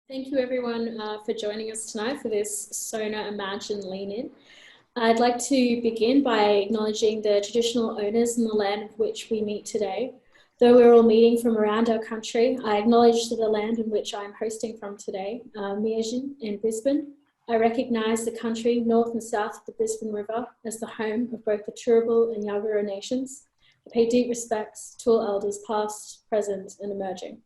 Thank you everyone for joining us tonight for this SONA EmAGN Lean-In. I'd like to begin by acknowledging the traditional owners in the land of which we meet today. Though we're all meeting from around our country, I acknowledge the land in which I'm hosting from today, EmAGN in Brisbane. I recognise the country north and south of the Brisbane River as the home of both the Turrbal and Yagara nations. I pay deep respects to all elders past, present and emerging.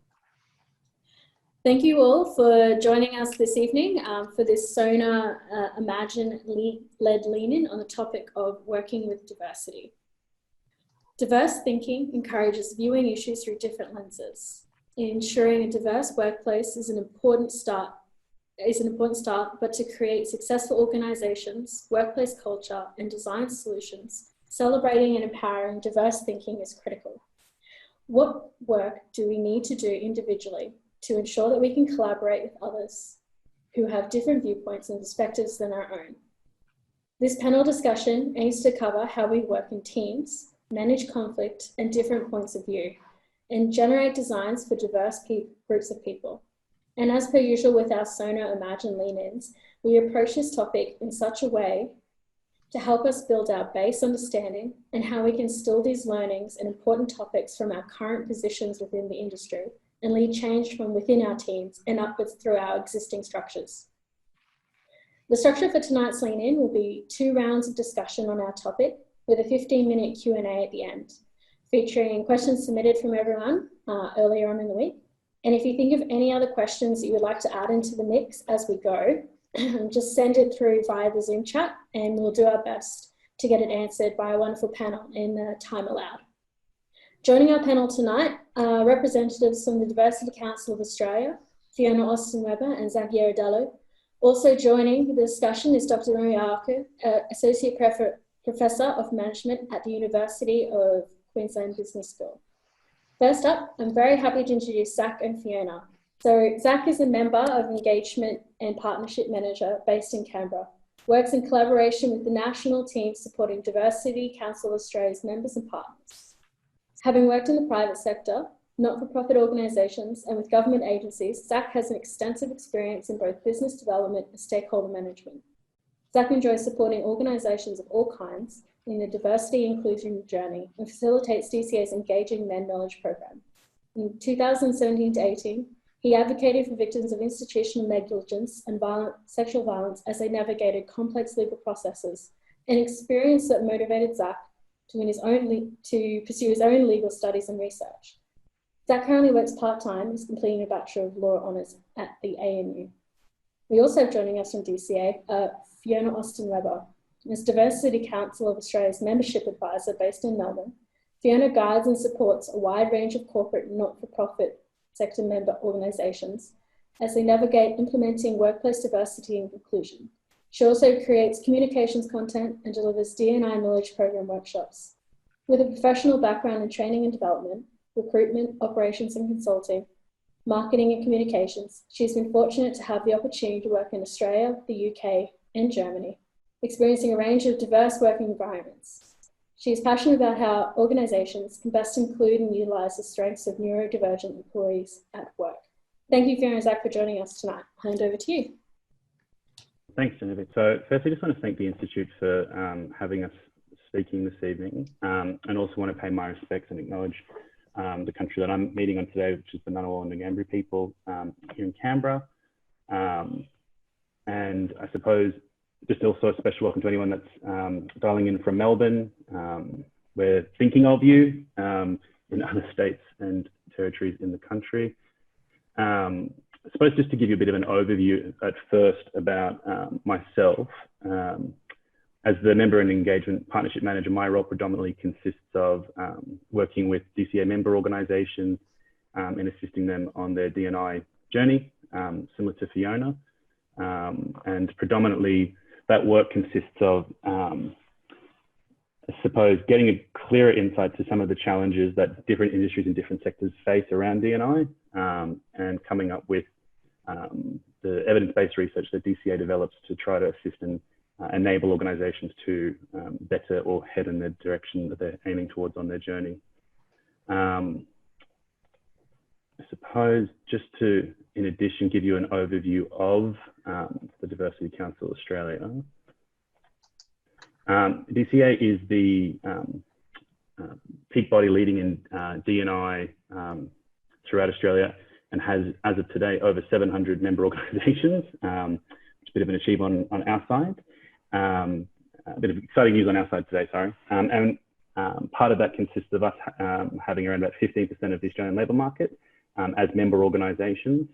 Thank you all for joining us this evening for this SONA EmAGN-led lean-in on the topic of working with diversity. Diverse thinking encourages viewing issues through different lenses. Ensuring a diverse workplace is an important start, but to create successful organisations, workplace culture and design solutions, celebrating and empowering diverse thinking is critical. What work do we need to do individually to ensure that we can collaborate with others who have different viewpoints and perspectives than our own? This panel discussion aims to cover how we work in teams, manage conflict and different points of view, and generate designs for diverse groups of people. And as per usual with our SONA EmAGN lean-ins, we approach this topic in such a way to help us build our base understanding and how we can still these learnings and important topics from our current positions within the industry and lead change from within our teams and upwards through our existing structures. The structure for tonight's lean-in will be 2 rounds of discussion on our topic with a 15-minute Q&A at the end, featuring questions submitted from everyone earlier on in the week. And if you think of any other questions that you would like to add into the mix as we go, just send it through via the Zoom chat and we'll do our best to get it answered by a wonderful panel in the time allowed. Joining our panel tonight are representatives from the Diversity Council of Australia, Fiona Austin-Weber and Zach Yerodello. Also joining the discussion is Dr. Maria Arku, Associate Professor of Management at the University of Queensland Business School. First up, I'm very happy to introduce Zach and Fiona. So Zach is a member of Engagement and Partnership Manager based in Canberra, works in collaboration with the national team supporting Diversity Council of Australia's members and partners. Having worked in the private sector, not-for-profit organisations and with government agencies, Zach has an extensive experience in both business development and stakeholder management. Zach enjoys supporting organisations of all kinds in the diversity inclusion journey and facilitates DCA's Engaging Men Knowledge program. In 2017 to 18, he advocated for victims of institutional negligence and sexual violence as they navigated complex legal processes, an experience that motivated Zach to pursue his own legal studies and research. Zach currently works part-time and is completing a Bachelor of Law Honours at the ANU. We also have joining us from DCA, Fiona Austin-Weber. As Diversity Council of Australia's membership advisor based in Melbourne, Fiona guides and supports a wide range of corporate and not-for-profit sector member organisations as they navigate implementing workplace diversity and inclusion. She also creates communications content and delivers D&I knowledge program workshops. With a professional background in training and development, recruitment, operations and consulting, marketing and communications, she's been fortunate to have the opportunity to work in Australia, the UK and Germany, experiencing a range of diverse working environments. She is passionate about how organisations can best include and utilise the strengths of neurodivergent employees at work. Thank you, Fiona and Zach, for joining us tonight. I'll hand over to you. Thanks, Genevieve. So firstly, I just want to thank the Institute for having us speaking this evening, and also want to pay my respects and acknowledge the country that I'm meeting on today, which is the Ngunnawal and Ngambri people here in Canberra. And I suppose just also a special welcome to anyone that's dialing in from Melbourne. We're thinking of you in other states and territories in the country. I suppose just to give you a bit of an overview at first about myself. As the Member and Engagement Partnership Manager, my role predominantly consists of working with DCA member organisations and assisting them on their D&I journey, similar to Fiona. And predominantly that work consists of, I suppose, getting a clearer insight to some of the challenges that different industries and different sectors face around D&I, and coming up with the evidence-based research that DCA develops to try to assist and enable organisations to better or head in the direction that they're aiming towards on their journey. And I suppose just to, in addition, give you an overview of the Diversity Council Australia. DCA is the peak body leading in D&I throughout Australia, and has, as of today, over 700 member organisations, which is a bit of an achievement on our side. A bit of exciting news on our side today, sorry. And part of that consists of us having around about 15% of the Australian labour market as member organisations.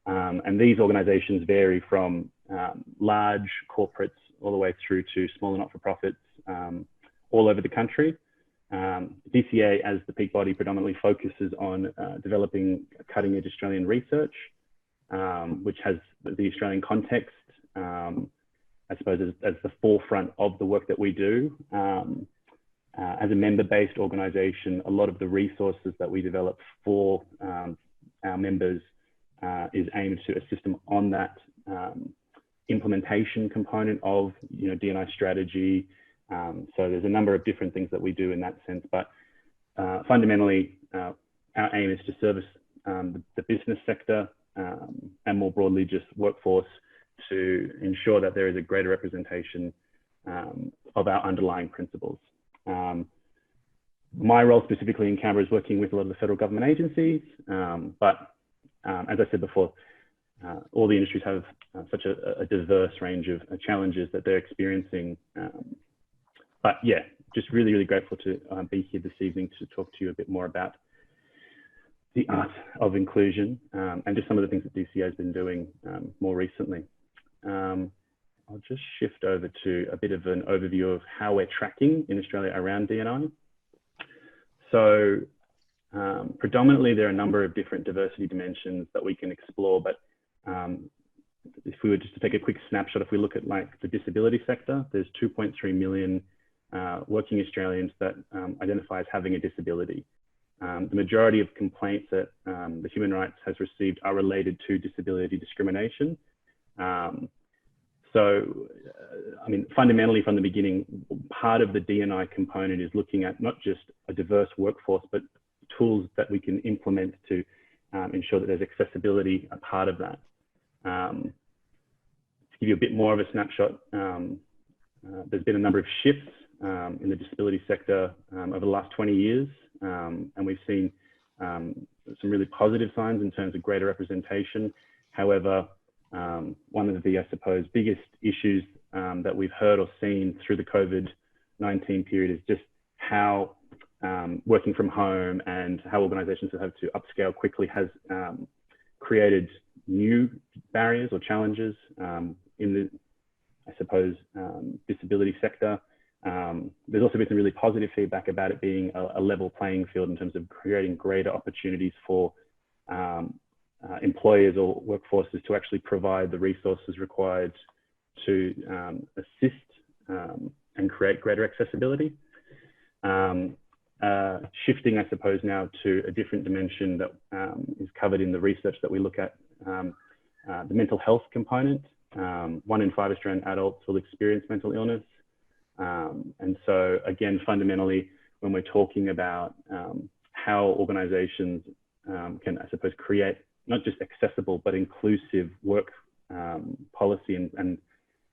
And these organisations vary from large corporates all the way through to smaller not-for-profits all over the country. DCA, as the peak body, predominantly focuses on developing cutting-edge Australian research, which has the Australian context, I suppose, as the forefront of the work that we do. As a member-based organisation, a lot of the resources that we develop for our members is aimed to assist them on that implementation component of, D&I strategy. So there's a number of different things that we do in that sense, but fundamentally, our aim is to service the business sector and more broadly just workforce to ensure that there is a greater representation of our underlying principles. My role specifically in Canberra is working with a lot of the federal government agencies, but as I said before, all the industries have such a diverse range of challenges that they're experiencing. But yeah, just really, really grateful to be here this evening to talk to you a bit more about the art of inclusion and just some of the things that DCA has been doing more recently. I'll just shift over to a bit of an overview of how we're tracking in Australia around D&I. So predominantly there are a number of different diversity dimensions that we can explore, but if we were just to take a quick snapshot, if we look at like the disability sector, there's 2.3 million working Australians that identify as having a disability. The majority of complaints that the Human Rights has received are related to disability discrimination. I mean, fundamentally from the beginning, part of the D&I component is looking at not just a diverse workforce, but tools that we can implement to ensure that there's accessibility a part of that. To give you a bit more of a snapshot, there's been a number of shifts in the disability sector over the last 20 years, and we've seen some really positive signs in terms of greater representation. However, one of the, I suppose, biggest issues that we've heard or seen through the COVID-19 period is just how working from home and how organisations have had to upscale quickly has created new barriers or challenges in the, I suppose, disability sector. There's also been some really positive feedback about it being a level playing field in terms of creating greater opportunities for employers or workforces to actually provide the resources required to assist and create greater accessibility. Shifting, I suppose, now to a different dimension that is covered in the research that we look at, the mental health component. 1 in 5 Australian adults will experience mental illness. And so again, fundamentally, when we're talking about how organizations can, I suppose, create not just accessible, but inclusive work policy and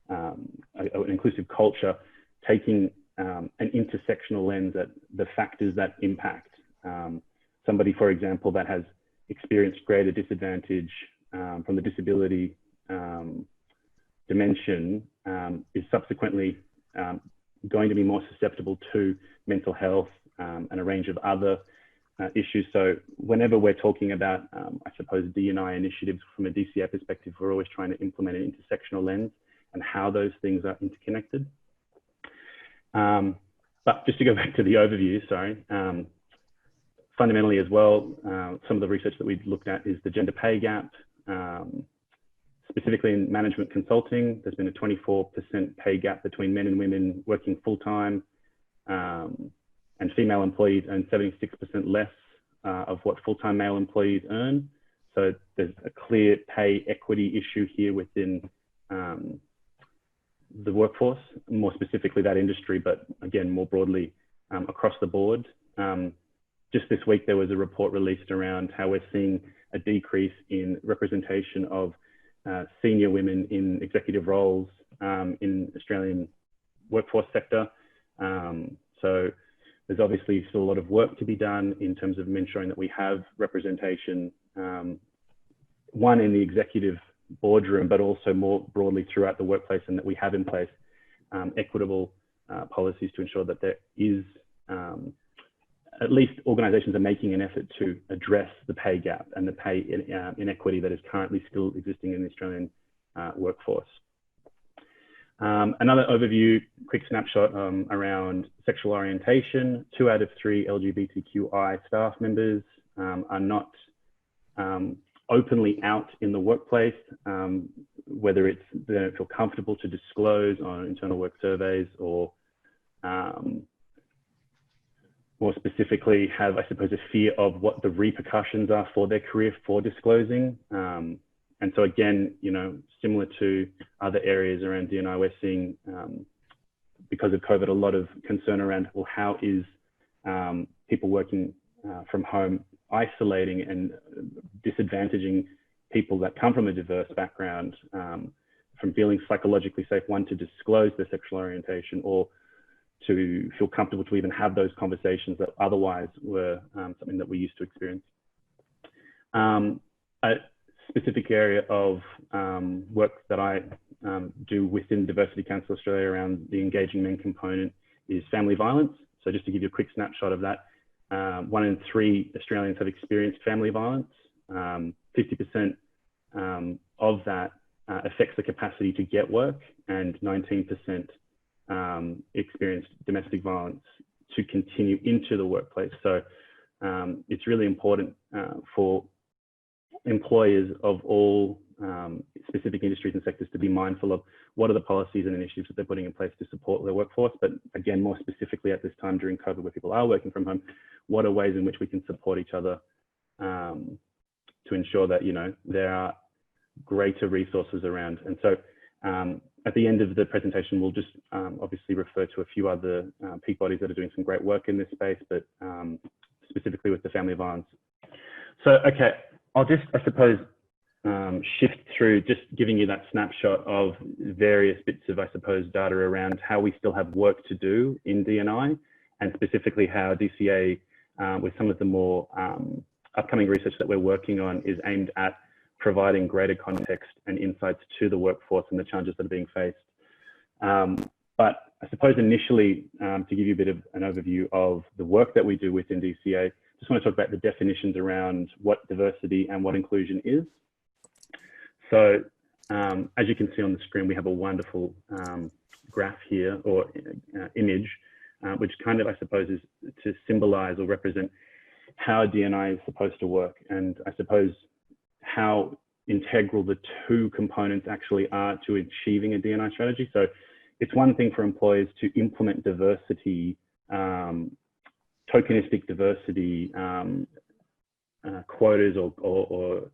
an inclusive culture, taking an intersectional lens at the factors that impact. Somebody, for example, that has experienced greater disadvantage from the disability dimension is subsequently going to be more susceptible to mental health and a range of other issues. So whenever we're talking about, I suppose, D&I initiatives from a DCA perspective, we're always trying to implement an intersectional lens and how those things are interconnected. But just to go back to the overview, sorry, fundamentally as well, some of the research that we've looked at is the gender pay gap. Specifically in management consulting, there's been a 24% pay gap between men and women working full-time, and female employees earn 76% less of what full-time male employees earn. So there's a clear pay equity issue here within the workforce, more specifically that industry, but again, more broadly across the board. Just this week, there was a report released around how we're seeing a decrease in representation of senior women in executive roles in Australian workforce sector. So there's obviously still a lot of work to be done in terms of ensuring that we have representation, one in the executive boardroom, but also more broadly throughout the workplace, and that we have in place equitable policies to ensure that there is, at least organisations are making an effort to address the pay gap and the pay inequity that is currently still existing in the Australian workforce. Another overview, quick snapshot around sexual orientation. 2 out of 3 LGBTQI staff members are not openly out in the workplace, whether it's they don't feel comfortable to disclose on internal work surveys, or more specifically have, I suppose, a fear of what the repercussions are for their career for disclosing. And so again, you know, similar to other areas around D&I, we're seeing, because of COVID, a lot of concern around, well, how is people working from home isolating and disadvantaging people that come from a diverse background from feeling psychologically safe, one, to disclose their sexual orientation, or to feel comfortable to even have those conversations that otherwise were something that we used to experience. A specific area of work that I do within Diversity Council Australia around the Engaging Men component is family violence. So just to give you a quick snapshot of that, 1 in 3 Australians have experienced family violence. 50% of that affects the capacity to get work, and 19% experienced domestic violence to continue into the workplace. So it's really important for employers of all specific industries and sectors to be mindful of what are the policies and initiatives that they're putting in place to support their workforce. But again, more specifically at this time during COVID, where people are working from home, what are ways in which we can support each other to ensure that, you know, there are greater resources around. And so at the end of the presentation, we'll just obviously refer to a few other peak bodies that are doing some great work in this space, but specifically with the family violence. So, okay, I'll just, I suppose, shift through just giving you that snapshot of various bits of, I suppose, data around how we still have work to do in D&I, and specifically how DCA, with some of the more upcoming research that we're working on, is aimed at providing greater context and insights to the workforce and the challenges that are being faced. But I suppose initially, to give you a bit of an overview of the work that we do within DCA, just want to talk about the definitions around what diversity and what inclusion is. So as you can see on the screen, we have a wonderful graph here, or image, which kind of, I suppose, is to symbolize or represent how D&I is supposed to work, and I suppose how integral the 2 components actually are to achieving a D&I strategy. So it's one thing for employers to implement diversity, tokenistic diversity quotas or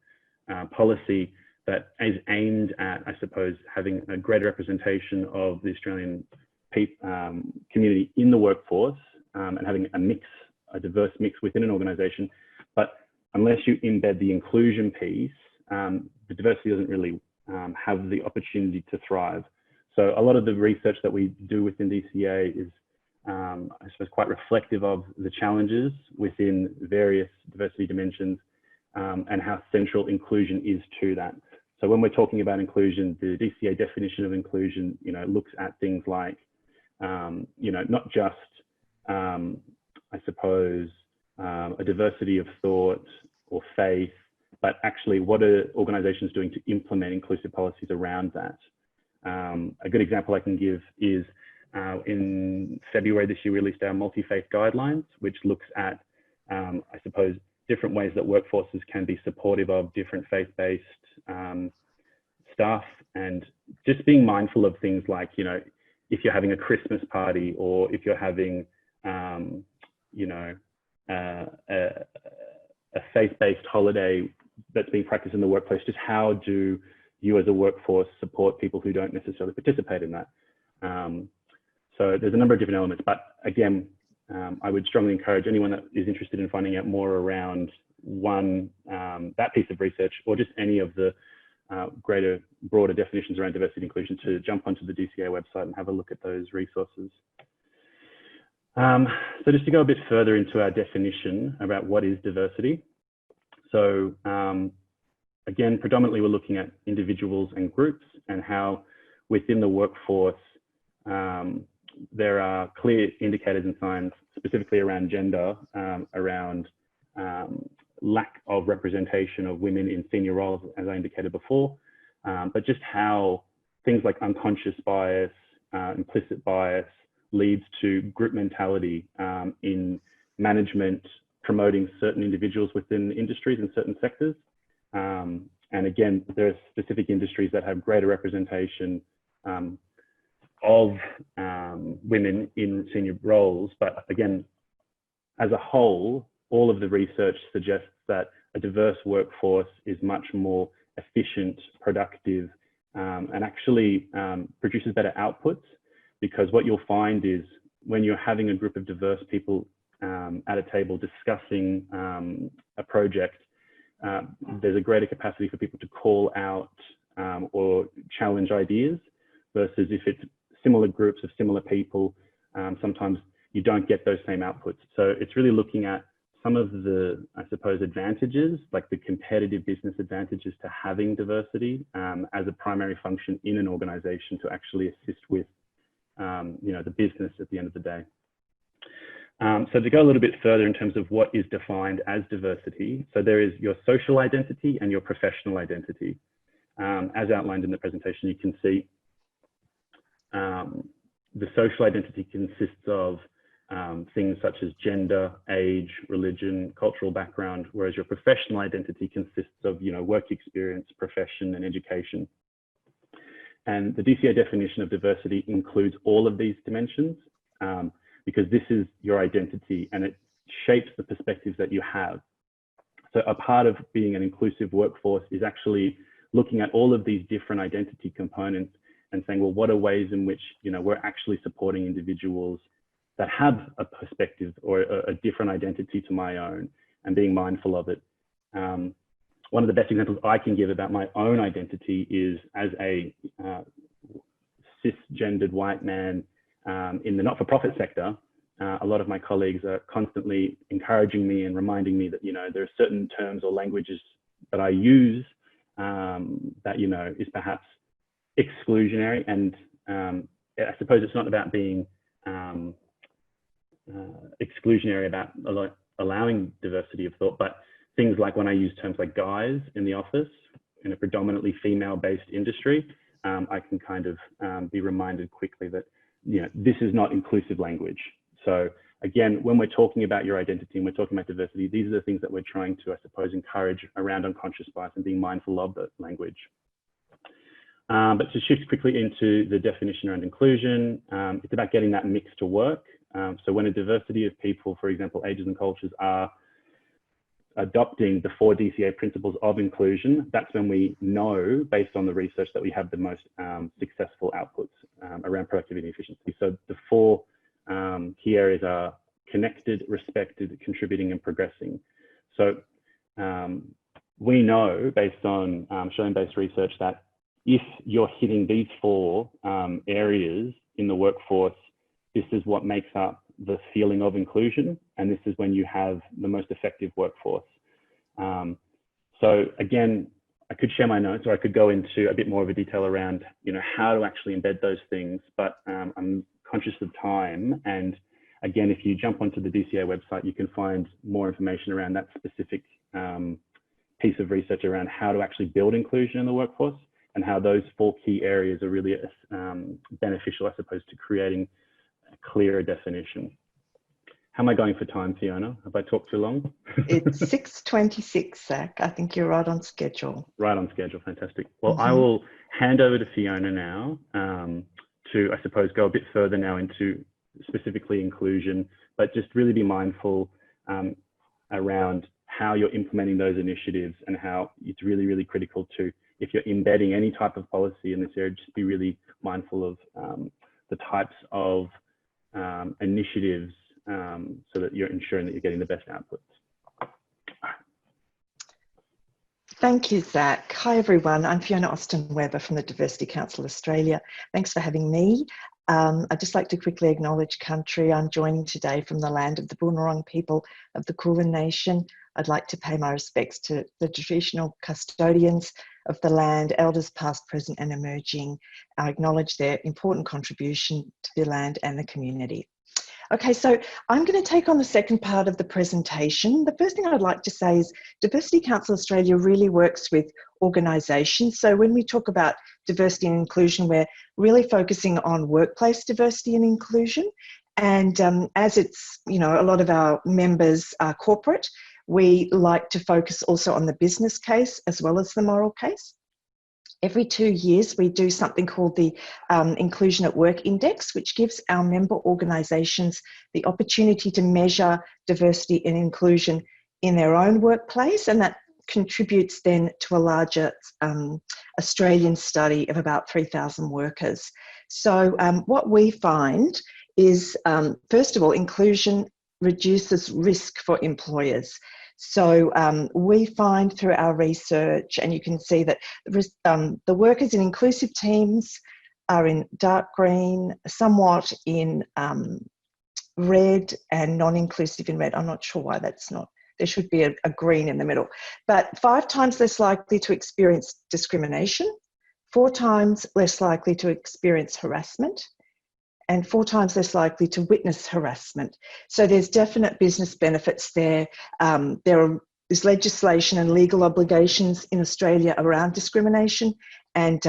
policy that is aimed at, I suppose, having a greater representation of the Australian community in the workforce, and having a diverse mix within an organisation. But unless you embed the inclusion piece, the diversity doesn't really have the opportunity to thrive. So a lot of the research that we do within DCA is, I suppose, quite reflective of the challenges within various diversity dimensions, and how central inclusion is to that. So when we're talking about inclusion, the Dca Definition of Inclusion, you know, looks at things like, you know, not just, I suppose, a diversity of thought or faith, but actually what are organizations doing to implement inclusive policies around that. A good example I can give is in February this year, we released our multi-faith guidelines, which looks at, I suppose, different ways that workforces can be supportive of different faith-based staff, and just being mindful of things like, you know, if you're having a Christmas party, or if you're having, you know, a faith-based holiday that's being practiced in the workplace, just how do you as a workforce support people who don't necessarily participate in that? So there's a number of different elements, but again, I would strongly encourage anyone that is interested in finding out more around that piece of research, or just any of the broader definitions around diversity and inclusion, to jump onto the DCA website and have a look at those resources. So just to go a bit further into our definition about what is diversity. So again, predominantly we're looking at individuals and groups, and how within the workforce there are clear indicators and signs specifically around gender, around lack of representation of women in senior roles, as I indicated before, but just how things like unconscious bias, implicit bias leads to group mentality in management, promoting certain individuals within industries and certain sectors. And again, there are specific industries that have greater representation of women in senior roles. But again, as a whole, all of the research suggests that a diverse workforce is much more efficient, productive, and actually produces better outputs. Because what you'll find is when you're having a group of diverse people at a table discussing a project, there's a greater capacity for people to call out or challenge ideas, versus if it's similar groups of similar people, sometimes you don't get those same outputs. So it's really looking at some of the, I suppose, advantages, like the competitive business advantages to having diversity as a primary function in an organization to actually assist with the business at the end of the day. So to go a little bit further in terms of what is defined as diversity, so there is your social identity and your professional identity. As outlined in the presentation, you can see the social identity consists of things such as gender, age, religion, cultural background, whereas your professional identity consists of work experience, profession, and education. And the DCA definition of diversity includes all of these dimensions because this is your identity and it shapes the perspectives that you have. So a part of being an inclusive workforce is actually looking at all of these different identity components and saying, well, what are ways in which we're actually supporting individuals that have a perspective or a different identity to my own, and being mindful of it. One of the best examples I can give about my own identity is as a cisgendered white man in the not-for-profit sector. A lot of my colleagues are constantly encouraging me and reminding me that there are certain terms or languages that I use that is perhaps exclusionary, and I suppose it's not about being exclusionary about allowing diversity of thought, but things like when I use terms like guys in the office in a predominantly female-based industry, I can kind of be reminded quickly that this is not inclusive language. So again, when we're talking about your identity and we're talking about diversity, these are the things that we're trying to, I suppose, encourage around unconscious bias and being mindful of that language. But to shift quickly into the definition around inclusion, it's about getting that mix to work. So when a diversity of people, for example, ages and cultures, are adopting the 4 DCA principles of inclusion, that's when we know, based on the research, that we have the most successful outputs around productivity and efficiency. So the 4 key areas are connected, respected, contributing, and progressing. So we know, based on showing-based research, that if you're hitting these 4 areas in the workforce, this is what makes up the feeling of inclusion, and this is when you have the most effective workforce. So again, I could share my notes, or I could go into a bit more of a detail around how to actually embed those things, but I'm conscious of time. And again, if you jump onto the DCA website, you can find more information around that specific piece of research around how to actually build inclusion in the workforce, and how those 4 key areas are really beneficial, I suppose, to creating a clearer definition. How am I going for time, Fiona? Have I talked too long? It's 6:26, Zach. I think you're right on schedule. Right on schedule, fantastic. Well, I will hand over to Fiona now to, I suppose, go a bit further now into specifically inclusion, but just really be mindful around how you're implementing those initiatives, and how it's really, really critical to, if you're embedding any type of policy in this area, just be really mindful of the types of initiatives so that you're ensuring that you're getting the best outputs. Thank you, Zach. Hi, everyone. I'm Fiona Austin-Weber from the Diversity Council Australia. Thanks for having me. I'd just like to quickly acknowledge country. I'm joining today from the land of the Boonwurrung people of the Kulin Nation. I'd like to pay my respects to the traditional custodians of the land, elders past, present and emerging. I acknowledge their important contribution to the land and the community. Okay, so I'm going to take on the second part of the presentation. The first thing I'd like to say is Diversity Council Australia really works with organisations. So when we talk about diversity and inclusion, we're really focusing on workplace diversity and inclusion. And as it's, you know, a lot of our members are corporate, we like to focus also on the business case as well as the moral case. Every 2 years, we do something called the Inclusion at Work Index, which gives our member organisations the opportunity to measure diversity and inclusion in their own workplace, and that contributes then to a larger Australian study of about 3,000 workers. So what we find is, first of all, inclusion reduces risk for employers. So we find through our research, and you can see that the workers in inclusive teams are in dark green, somewhat in red, and non-inclusive in red. I'm not sure why that's not. There should be a green in the middle. But 5 times less likely to experience discrimination, 4 times less likely to experience harassment, and 4 times less likely to witness harassment. So there's definite business benefits there. There is legislation and legal obligations in Australia around discrimination, and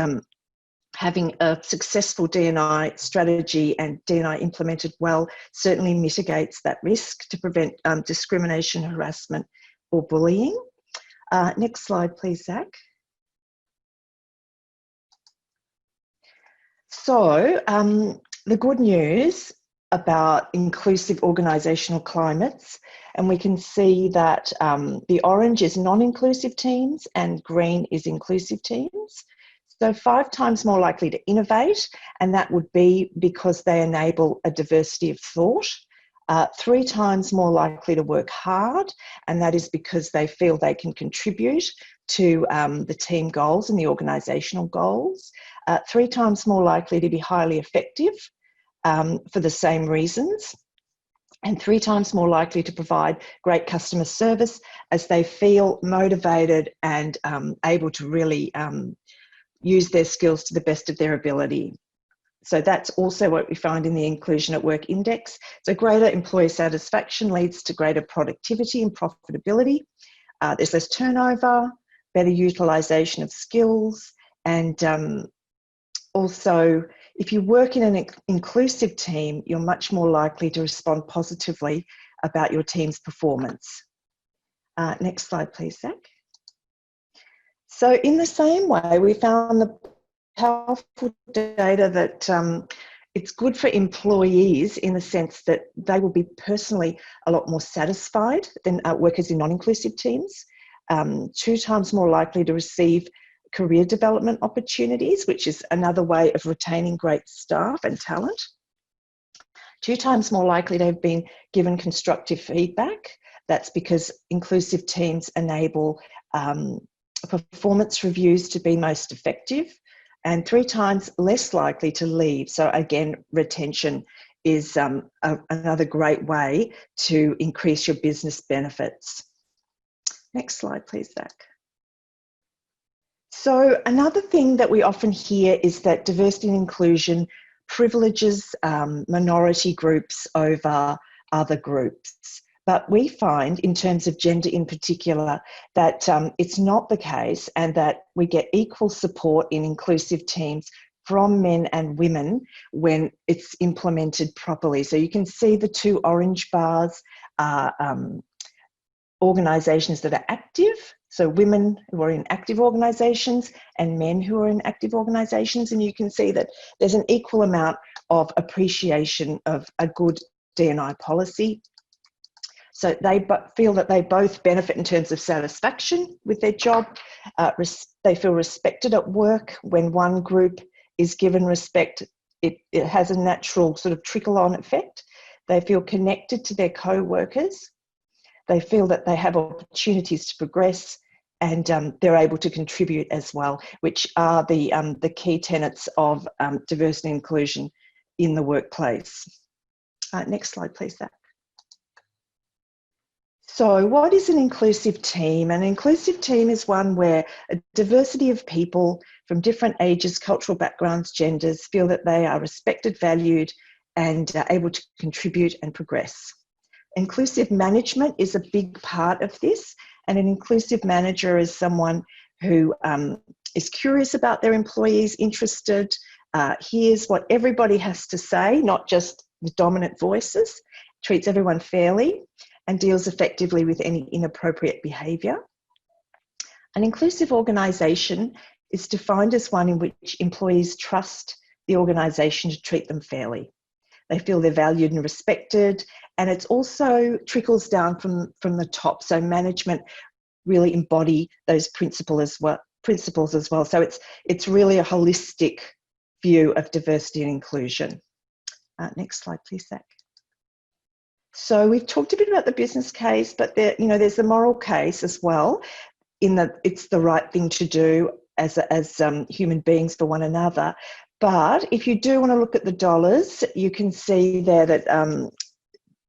having a successful D&I strategy and D&I implemented well certainly mitigates that risk to prevent discrimination, harassment or bullying. Next slide, please, Zach. So, the good news about inclusive organisational climates, and we can see that the orange is non-inclusive teams and green is inclusive teams. So 5 times more likely to innovate, and that would be because they enable a diversity of thought. 3 times more likely to work hard, and that is because they feel they can contribute to the team goals and the organisational goals. 3 times more likely to be highly effective for the same reasons, and 3 times more likely to provide great customer service as they feel motivated and able to really use their skills to the best of their ability. So that's also what we find in the Inclusion at Work Index. So greater employee satisfaction leads to greater productivity and profitability. There's less turnover, better utilisation of skills, and also, if you work in an inclusive team, you're much more likely to respond positively about your team's performance. Next slide, please, Zach. So in the same way, we found the powerful data that it's good for employees in the sense that they will be personally a lot more satisfied than workers in non-inclusive teams, 2 times more likely to receive career development opportunities, which is another way of retaining great staff and talent. 2 times more likely to have been given constructive feedback. That's because inclusive teams enable performance reviews to be most effective, and 3 times less likely to leave. So again, retention is another great way to increase your business benefits. Next slide, please, Zach. So another thing that we often hear is that diversity and inclusion privileges minority groups over other groups. But we find, in terms of gender in particular, that it's not the case, and that we get equal support in inclusive teams from men and women when it's implemented properly. So you can see the 2 orange bars are organisations that are active, so women who are in active organisations and men who are in active organisations, and you can see that there's an equal amount of appreciation of a good D&I policy. So they feel that they both benefit in terms of satisfaction with their job. They feel respected at work. When one group is given respect, it has a natural sort of trickle-on effect. They feel connected to their co-workers. They feel that they have opportunities to progress, and they're able to contribute as well, which are the key tenets of diversity and inclusion in the workplace. Next slide, please, Zach. So what is an inclusive team? An inclusive team is one where a diversity of people from different ages, cultural backgrounds, genders feel that they are respected, valued, and able to contribute and progress. Inclusive management is a big part of this, and an inclusive manager is someone who is curious about their employees, interested, hears what everybody has to say, not just the dominant voices, treats everyone fairly, and deals effectively with any inappropriate behaviour. An inclusive organisation is defined as one in which employees trust the organisation to treat them fairly. They feel they're valued and respected, and it's also trickles down from the top. So management really embody those principles as well. So it's really a holistic view of diversity and inclusion. Next slide, please, Zach. So we've talked a bit about the business case, but there's the moral case as well, in that it's the right thing to do as human beings for one another. But if you do want to look at the dollars, you can see there that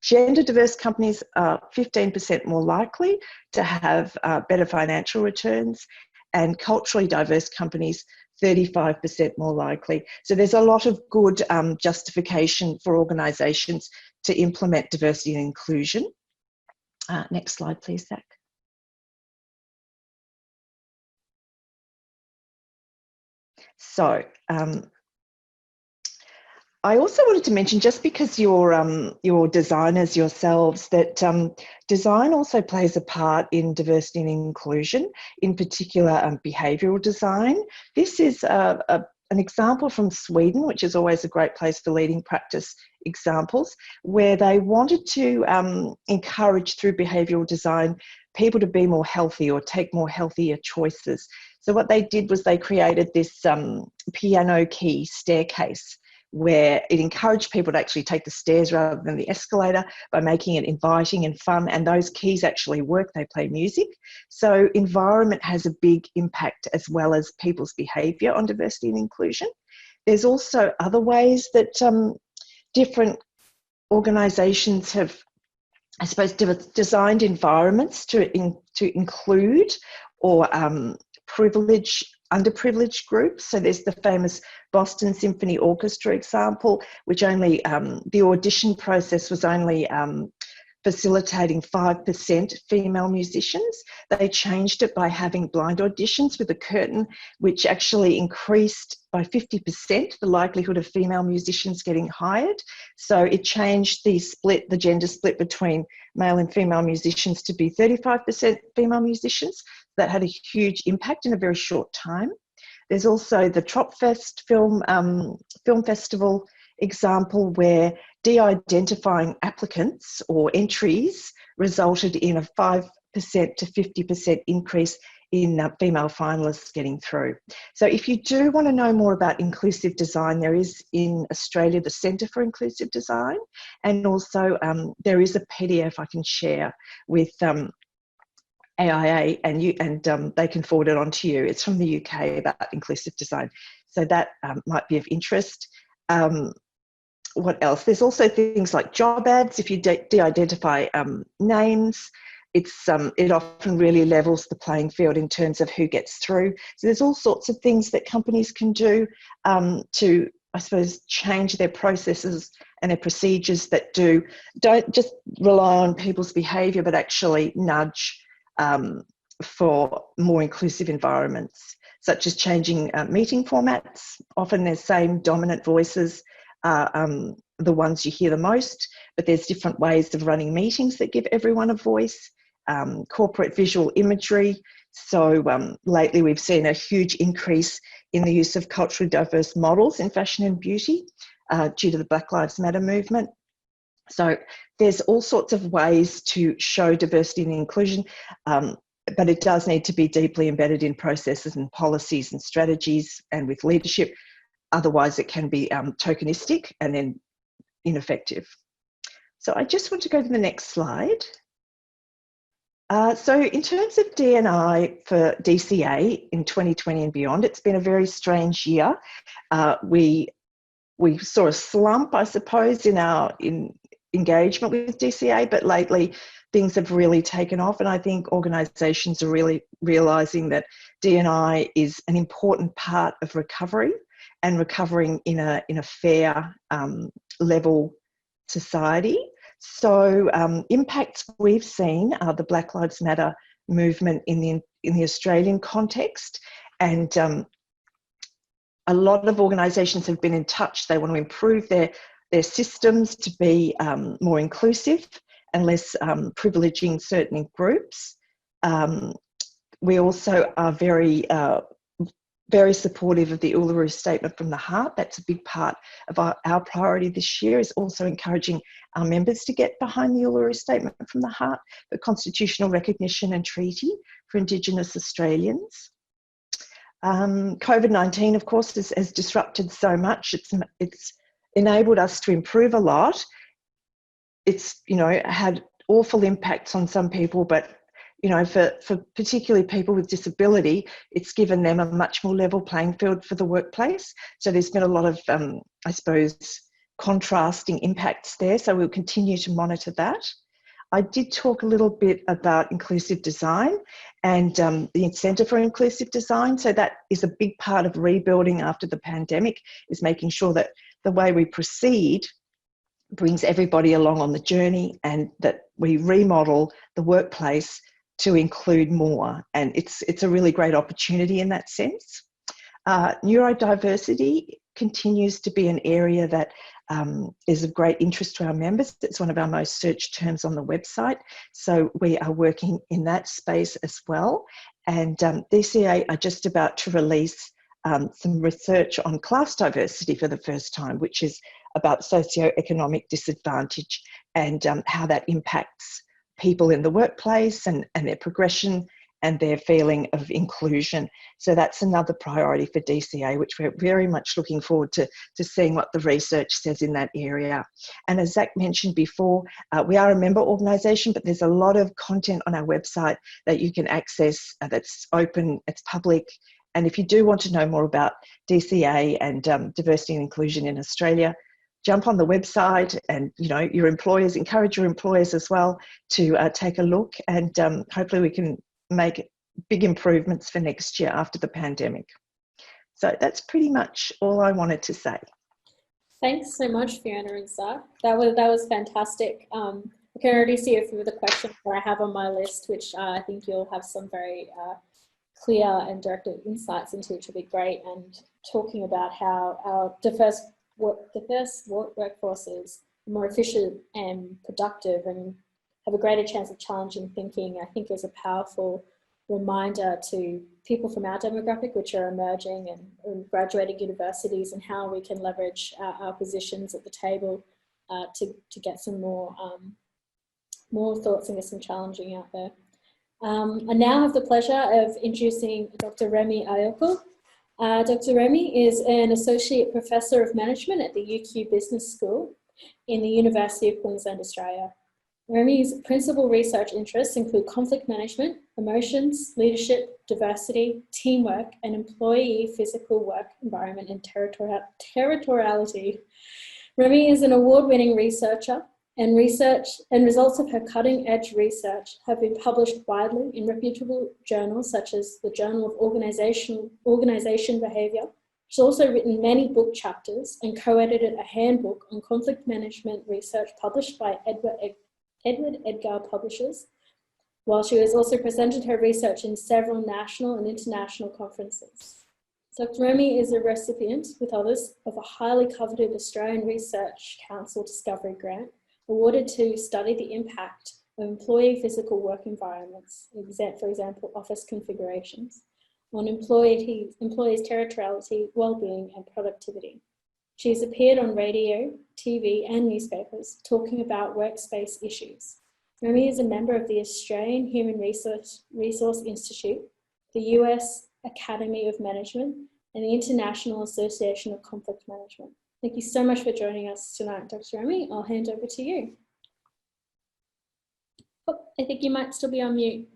gender diverse companies are 15% more likely to have better financial returns, and culturally diverse companies 35% more likely. So there's a lot of good justification for organisations to implement diversity and inclusion. Next slide, please, Zach. So I also wanted to mention, just because you're designers yourselves, that design also plays a part in diversity and inclusion, in particular behavioural design. This is an example from Sweden, which is always a great place for leading practice examples, where they wanted to encourage, through behavioural design, people to be more healthy or take more healthier choices. So what they did was they created this piano key staircase, where it encouraged people to actually take the stairs rather than the escalator by making it inviting and fun. And those keys actually work, they play music. So environment has a big impact, as well as people's behaviour on diversity and inclusion. There's also other ways that different organisations have, I suppose, designed environments to include or privilege underprivileged groups. So there's the famous Boston Symphony Orchestra example, which only, the audition process was only facilitating 5% female musicians. They changed it by having blind auditions with a curtain, which actually increased by 50% the likelihood of female musicians getting hired. So it changed the gender split between male and female musicians to be 35% female musicians. That had a huge impact in a very short time. There's also the Tropfest film festival example, where de-identifying applicants or entries resulted in a 5% to 50% increase in female finalists getting through. So if you do want to know more about inclusive design, there is in Australia the Centre for Inclusive Design, and also there is a PDF I can share with AIA, and they can forward it on to you. It's from the UK about inclusive design. So that might be of interest. What else? There's also things like job ads. If you de-identify names, it often really levels the playing field in terms of who gets through. So there's all sorts of things that companies can do to, I suppose, change their processes and their procedures that don't just rely on people's behaviour, but actually nudge for more inclusive environments, such as changing meeting formats. Often their same dominant voices are the ones you hear the most, but there's different ways of running meetings that give everyone a voice. Corporate visual imagery. So lately we've seen a huge increase in the use of culturally diverse models in fashion and beauty due to the Black Lives Matter movement. So there's all sorts of ways to show diversity and inclusion, but it does need to be deeply embedded in processes and policies and strategies and with leadership. Otherwise it can be tokenistic and then ineffective. So I just want to go to the next slide. So in terms of D&I for DCA in 2020 and beyond, it's been a very strange year. We saw a slump, I suppose, in engagement with DCA, but lately things have really taken off, and I think organisations are really realising that D&I is an important part of recovery, and recovering in a fair level society. So impacts we've seen are the Black Lives Matter movement in the Australian context, and a lot of organisations have been in touch. They want to improve their systems to be more inclusive and less privileging certain groups. We also are very supportive of the Uluru Statement from the Heart. That's a big part of our priority this year, is also encouraging our members to get behind the Uluru Statement from the Heart, the constitutional recognition and treaty for Indigenous Australians. COVID-19, of course, has disrupted so much. It's enabled us to improve a lot. It's, had awful impacts on some people, but for particularly people with disability, it's given them a much more level playing field for the workplace. So there's been a lot of, I suppose, contrasting impacts there. So we'll continue to monitor that. I did talk a little bit about inclusive design and the Incentive for Inclusive Design. So that is a big part of rebuilding after the pandemic, is making sure that the way we proceed brings everybody along on the journey, and that we remodel the workplace to include more. And it's a really great opportunity in that sense. Neurodiversity continues to be an area that is of great interest to our members. It's one of our most searched terms on the website. So we are working in that space as well. And DCA are just about to release some research on class diversity for the first time, which is about socioeconomic disadvantage and how that impacts people in the workplace and their progression and their feeling of inclusion. So that's another priority for DCA, which we're very much looking forward to seeing what the research says in that area. And as Zach mentioned before, we are a member organisation, but there's a lot of content on our website that you can access that's open, it's public. And if you do want to know more about DCA and diversity and inclusion in Australia, jump on the website, and your employers, encourage your employers as well to take a look, and hopefully we can make big improvements for next year after the pandemic. So that's pretty much all I wanted to say. Thanks so much, Fiona and Zach. That was fantastic. I can already see a few of the questions that I have on my list, which I think you'll have some very clear and direct insights into, which will be great, and talking about how our diverse workforce is more efficient and productive and have a greater chance of challenging thinking, I think is a powerful reminder to people from our demographic, which are emerging and graduating universities, and how we can leverage our positions at the table to get some more thoughts and get some challenging out there. I now have the pleasure of introducing Dr. Remy Ayoko. Dr. Remy is an Associate Professor of Management at the UQ Business School in the University of Queensland, Australia. Remy's principal research interests include conflict management, emotions, leadership, diversity, teamwork, and employee physical work environment and territoriality. Remy is an award-winning researcher, and results of her cutting-edge research have been published widely in reputable journals such as the Journal of Organization Behavior. She's also written many book chapters and co-edited a handbook on conflict management research published by Edward Edgar Publishers, while she has also presented her research in several national and international conferences. Dr. Remy is a recipient, with others, of a highly coveted Australian Research Council Discovery Grant, awarded to study the impact of employee physical work environments, for example, office configurations, on employees' territoriality, well-being and productivity. She has appeared on radio, TV and newspapers talking about workspace issues. Remy is a member of the Australian Human Resource Institute, the US Academy of Management and the International Association of Conflict Management. Thank you so much for joining us tonight, Dr. Remy. I'll hand over to you. Oh, I think you might still be on mute.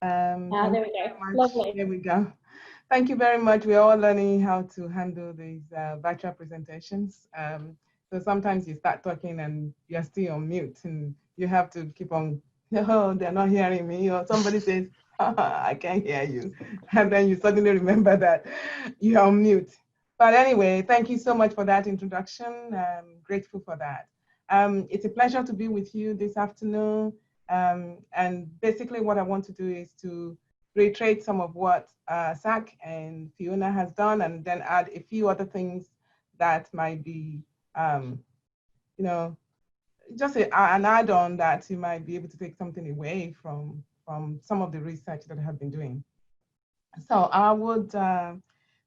There we go. Lovely. There we go. Thank you very much. We're all learning how to handle these virtual presentations. So sometimes you start talking and you're still on mute and you have to keep on, oh, they're not hearing me, or somebody says, I can't hear you. And then you suddenly remember that you're on mute. But anyway, thank you so much for that introduction. I'm grateful for that. It's a pleasure to be with you this afternoon. And basically what I want to do is to reiterate some of what Zach and Fiona has done, and then add a few other things that might be, you know, just an add-on that you might be able to take something away from some of the research that I have been doing. So I would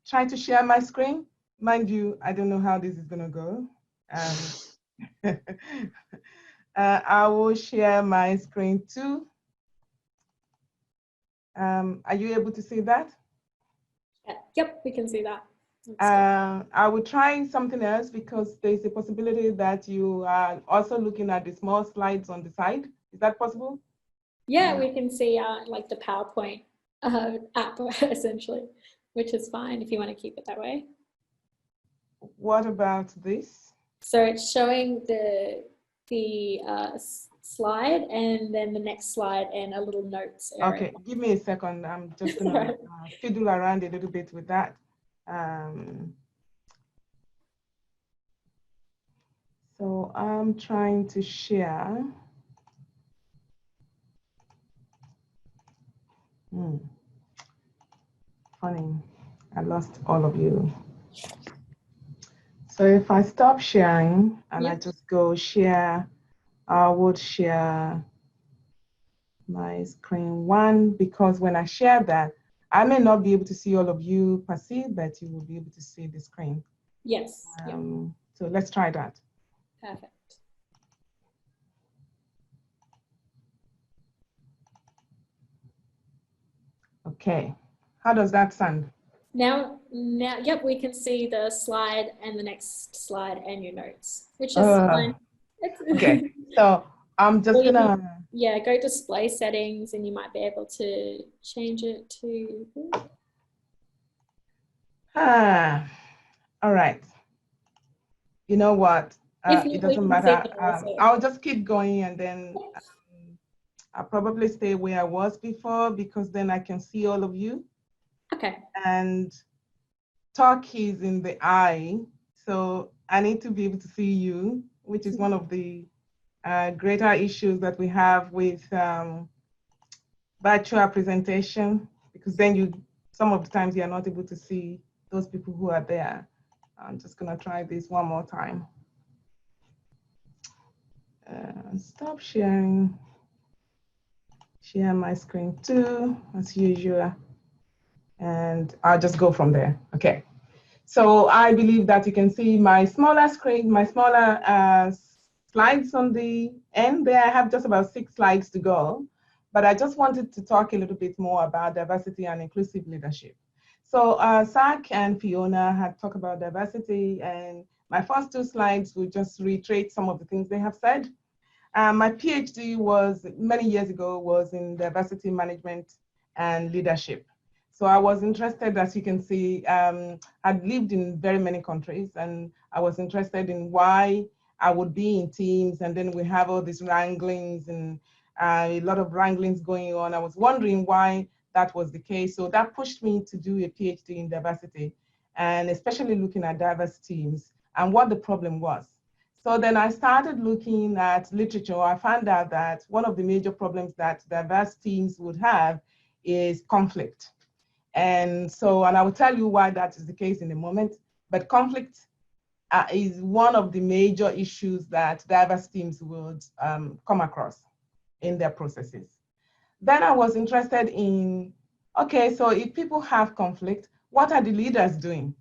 try to share my screen. Mind you, I don't know how this is gonna go. I will share my screen too. Are you able to see that? Yep, we can see that. I will try something else because there's a possibility that you are also looking at the small slides on the side. Is that possible? Yeah, we can see like the PowerPoint app essentially, which is fine if you want to keep it that way. What about this? So it's showing the slide and then the next slide and a little notes area. Okay, give me a second. I'm just gonna fiddle around a little bit with that. So I'm trying to share. Funny, I lost all of you. So if I stop sharing and I just go share, I would share my screen one, because when I share that, I may not be able to see all of you per se, but you will be able to see the screen. Yes. So let's try that. Perfect. Okay, how does that sound? Now, yep, we can see the slide and the next slide and your notes, which is fine. Okay, so I'm just gonna... go display settings and you might be able to change it to... all right. You know what? It doesn't matter. I'll just keep going, and then I'll probably stay where I was before, because then I can see all of you. Okay. And talk is in the eye, so I need to be able to see you, which is one of the greater issues that we have with virtual presentation, because then some of the times you're not able to see those people who are there. I'm just gonna try this one more time. Stop sharing. Share my screen too, as usual. And I'll just go from there. Okay. So I believe that you can see my smaller screen, my smaller slides on the end there. I have just about 6 slides to go, but I just wanted to talk a little bit more about diversity and inclusive leadership. So Zach and Fiona had talked about diversity, and my first 2 slides will just reiterate some of the things they have said. My PhD was, many years ago, was in diversity management and leadership. So I was interested, as you can see, I'd lived in very many countries, and I was interested in why I would be in teams, and then we have all these wranglings and a lot of wranglings going on. I was wondering why that was the case. So that pushed me to do a PhD in diversity, and especially looking at diverse teams and what the problem was. So then I started looking at literature. I found out that one of the major problems that diverse teams would have is conflict. And I will tell you why that is the case in a moment, but conflict is one of the major issues that diverse teams would come across in their processes. Then I was interested in, okay, so if people have conflict, what are the leaders doing?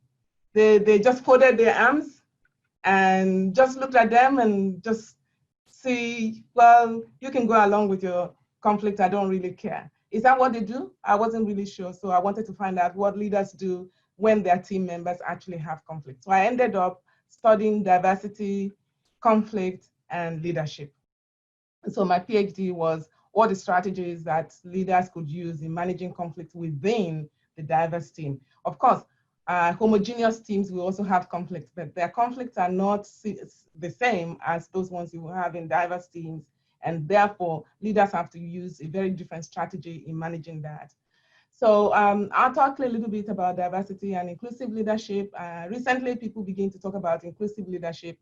They just folded their arms and just looked at them and just see, well, you can go along with your conflict, I don't really care. Is that what they do? I wasn't really sure, so I wanted to find out what leaders do when their team members actually have conflict. So I ended up studying diversity, conflict, and leadership. So my PhD was all the strategies that leaders could use in managing conflict within the diverse team. Of course, homogeneous teams will also have conflicts, but their conflicts are not the same as those ones you will have in diverse teams. And therefore, leaders have to use a very different strategy in managing that. So I'll talk a little bit about diversity and inclusive leadership. Recently, people begin to talk about inclusive leadership.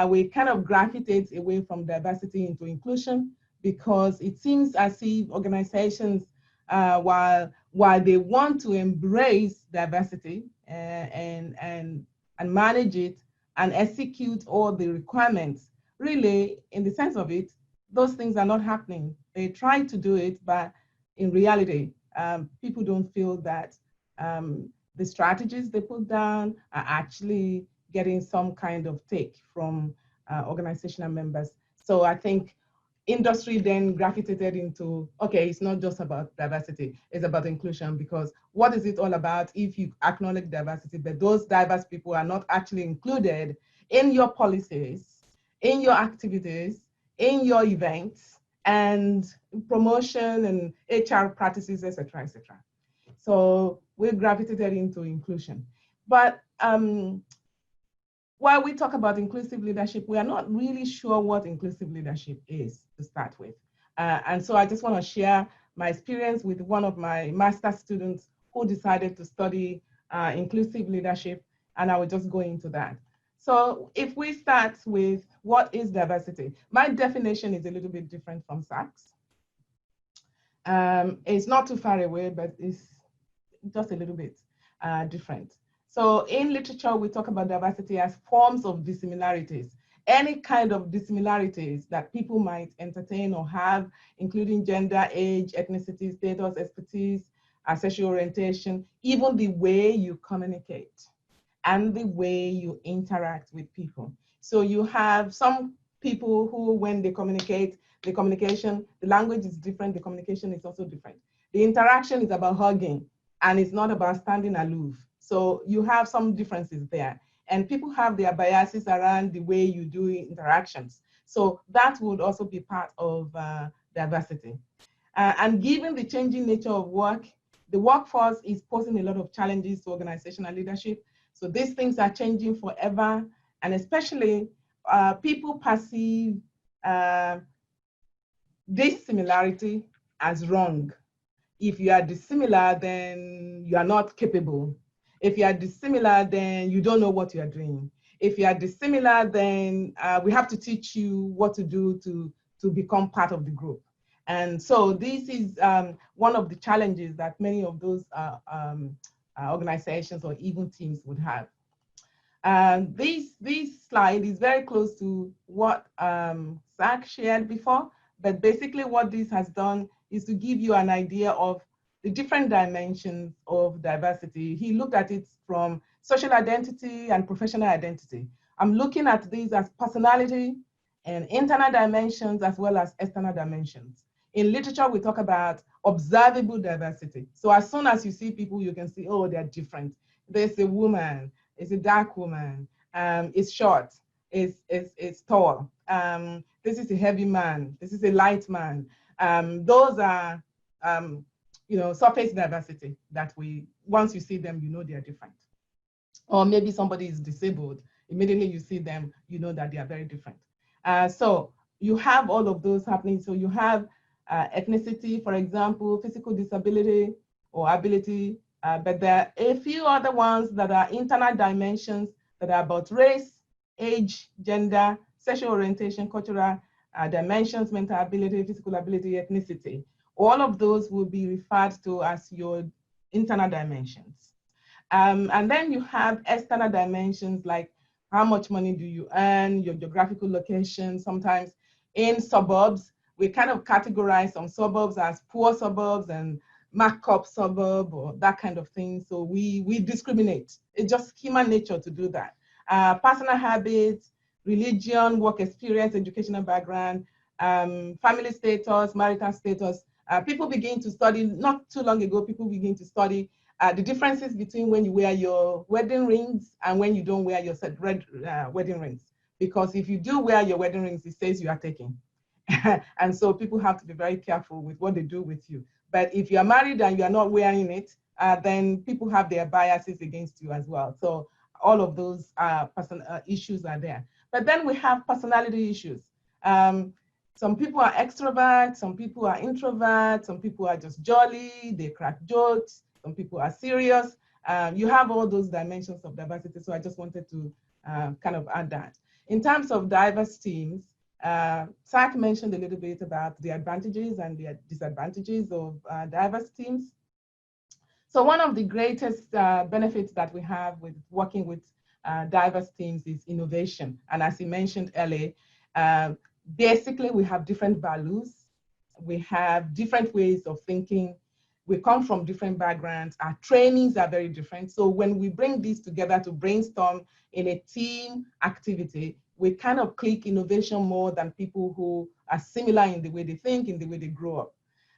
We kind of gravitate away from diversity into inclusion because it seems as if organizations, while they want to embrace diversity and manage it and execute all the requirements, really, in the sense of it, those things are not happening. They try to do it, but in reality, people don't feel that the strategies they put down are actually getting some kind of take from organizational members. So I think industry then gravitated into, okay, it's not just about diversity, it's about inclusion, because what is it all about if you acknowledge diversity, but those diverse people are not actually included in your policies, in your activities, in your events, and promotion and HR practices, etc., etc. So we gravitated into inclusion. But while we talk about inclusive leadership, we are not really sure what inclusive leadership is to start with. And so I just want to share my experience with one of my master's students who decided to study inclusive leadership, and I will just go into that. So if we start with what is diversity, my definition is a little bit different from Sachs. It's not too far away, but it's just a little bit different. So in literature, we talk about diversity as forms of dissimilarities. Any kind of dissimilarities that people might entertain or have, including gender, age, ethnicity, status, expertise, sexual orientation, even the way you communicate and the way you interact with people. So you have some people who, when they communicate, the language is different, the communication is also different. The interaction is about hugging, and it's not about standing aloof. So you have some differences there. And people have their biases around the way you do interactions. So that would also be part of diversity. And given the changing nature of work, the workforce is posing a lot of challenges to organizational leadership. So these things are changing forever. And especially people perceive dissimilarity as wrong. If you are dissimilar, then you are not capable. If you are dissimilar, then you don't know what you are doing. If you are dissimilar, then we have to teach you what to do to become part of the group. And so this is one of the challenges that many of those organizations or even teams would have. This slide is very close to what Zach shared before, but basically what this has done is to give you an idea of the different dimensions of diversity. He looked at it from social identity and professional identity. I'm looking at these as personality and internal dimensions as well as external dimensions. In literature, we talk about observable diversity. So as soon as you see people, you can see, oh, they're different. There's a woman, it's a dark woman, it's short, it's tall. This is a heavy man, this is a light man. Those are surface diversity that once you see them, you know they're different. Or maybe somebody is disabled, immediately you see them, you know that they are very different. So you have all of those happening. So you have ethnicity, for example, physical disability or ability, but there are a few other ones that are internal dimensions that are about race, age, gender, sexual orientation, cultural dimensions, mental ability, physical ability, ethnicity. All of those will be referred to as your internal dimensions. And then you have external dimensions like how much money do you earn, your geographical location. Sometimes in suburbs, we kind of categorize some suburbs as poor suburbs and markup suburb or that kind of thing. So we discriminate. It's just human nature to do that. Personal habits, religion, work experience, educational background, family status, marital status. People begin to study, not too long ago, people begin to study the differences between when you wear your wedding rings and when you don't wear your red wedding rings. Because if you do wear your wedding rings, it says you are taken. And so people have to be very careful with what they do with you. But if you're married and you're not wearing it, then people have their biases against you as well. So all of those issues are there. But then we have personality issues. Some people are extroverts, some people are introverts, some people are just jolly, they crack jokes, some people are serious. You have all those dimensions of diversity, so I just wanted to kind of add that. In terms of diverse teams, Zach mentioned a little bit about the advantages and the disadvantages of diverse teams. So one of the greatest benefits that we have with working with diverse teams is innovation. And as he mentioned earlier, basically we have different values, we have different ways of thinking, we come from different backgrounds, our trainings are very different. So when we bring these together to brainstorm in a team activity, we kind of click innovation more than people who are similar in the way they think, in the way they grow up.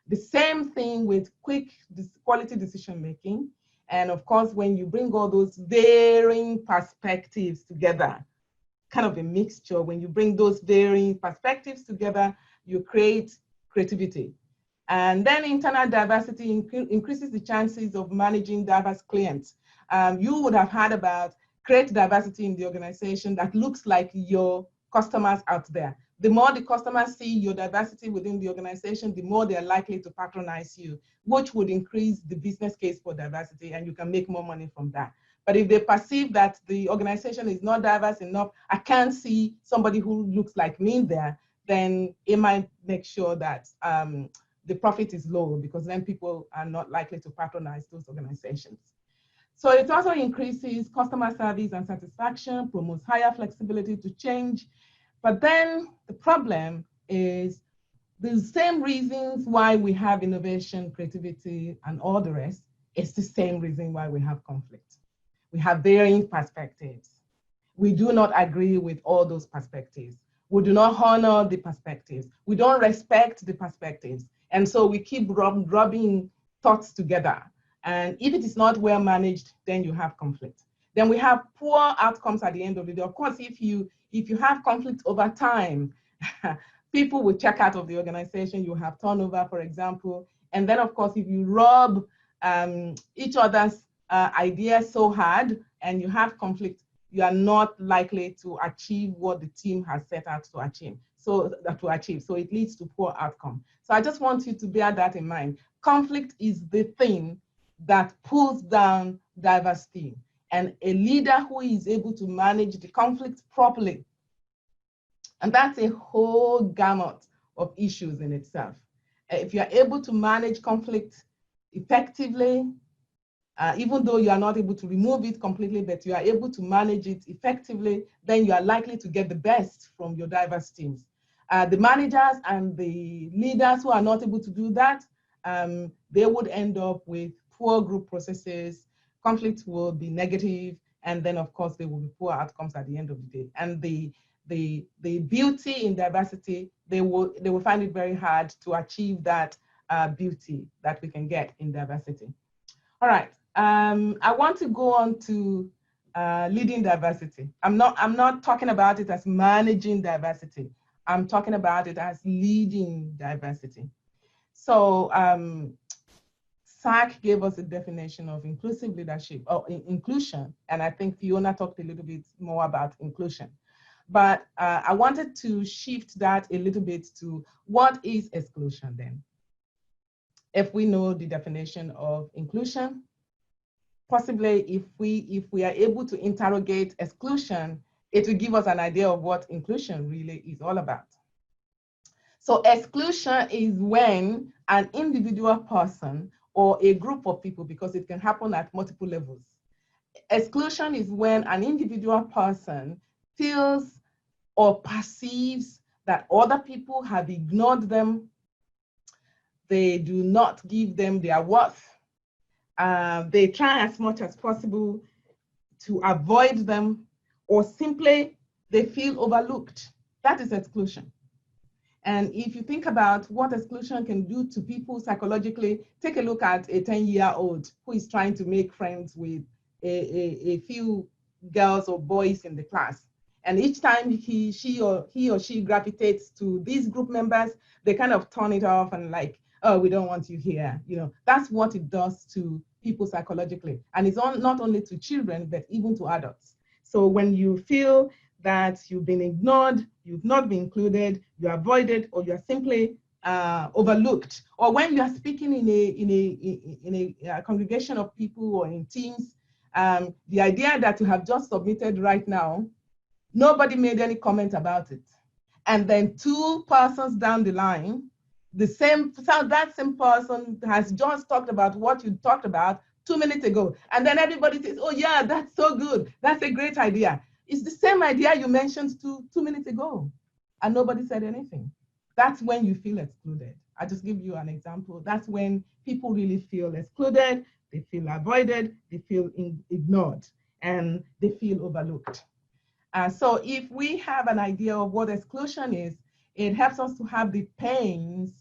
The same thing with quality decision making. And of course, when you bring all those varying perspectives together, kind of a mixture, when you bring those varying perspectives together, you create creativity. And then internal diversity increases the chances of managing diverse clients. You would have heard about create diversity in the organization that looks like your customers out there. The more the customers see your diversity within the organization, the more they're likely to patronize you, which would increase the business case for diversity, and you can make more money from that. But if they perceive that the organization is not diverse enough, I can't see somebody who looks like me there, then it might make sure that the profit is low, because then people are not likely to patronize those organizations. So it also increases customer service and satisfaction, promotes higher flexibility to change. But then the problem is the same reasons why we have innovation, creativity, and all the rest. It's the same reason why we have conflict. We have varying perspectives. We do not agree with all those perspectives. We do not honor the perspectives. We don't respect the perspectives. And so we keep rubbing thoughts together. And if it is not well managed, then you have conflict. Then we have poor outcomes at the end of the day. Of course, if you have conflict over time, people will check out of the organization. You have turnover, for example. And then, of course, if you rub each other's ideas so hard and you have conflict, you are not likely to achieve what the team has set out to achieve. So it leads to poor outcome. So I just want you to bear that in mind. Conflict is the thing that pulls down diverse team. And a leader who is able to manage the conflict properly. And that's a whole gamut of issues in itself. If you're able to manage conflict effectively, even though you are not able to remove it completely, but you are able to manage it effectively, then you are likely to get the best from your diverse teams. The managers and the leaders who are not able to do that, they would end up with poor group processes, conflict will be negative, and then of course there will be poor outcomes at the end of the day. And the beauty in diversity, they will find it very hard to achieve that beauty that we can get in diversity. All right, I want to go on to leading diversity. I'm not talking about it as managing diversity. I'm talking about it as leading diversity. So SAC gave us a definition of inclusive leadership, or inclusion, and I think Fiona talked a little bit more about inclusion. But I wanted to shift that a little bit to what is exclusion then? If we know the definition of inclusion, possibly if we are able to interrogate exclusion, it will give us an idea of what inclusion really is all about. So exclusion is when an individual person or a group of people, because it can happen at multiple levels. Exclusion is when an individual person feels or perceives that other people have ignored them, they do not give them their worth, they try as much as possible to avoid them, or simply they feel overlooked. That is exclusion. And if you think about what exclusion can do to people psychologically, take a look at a 10-year-old who is trying to make friends with a few girls or boys in the class. And each time he or she gravitates to these group members, they kind of turn it off and like, oh, we don't want you here. You know, that's what it does to people psychologically. And it's not only to children, but even to adults. So when you feel that you've been ignored, you've not been included, you're avoided, or you're simply overlooked, or when you are speaking in a congregation of people or in teams, the idea that you have just submitted right now, nobody made any comment about it. And then 2 persons down the line, that same person has just talked about what you talked about 2 minutes ago. And then everybody says, oh yeah, that's so good. That's a great idea. It's the same idea you mentioned 2 minutes ago. And nobody said anything. That's when you feel excluded. I'll just give you an example. That's when people really feel excluded, they feel avoided, they feel ignored, and they feel overlooked. So if we have an idea of what exclusion is, it helps us to have the pains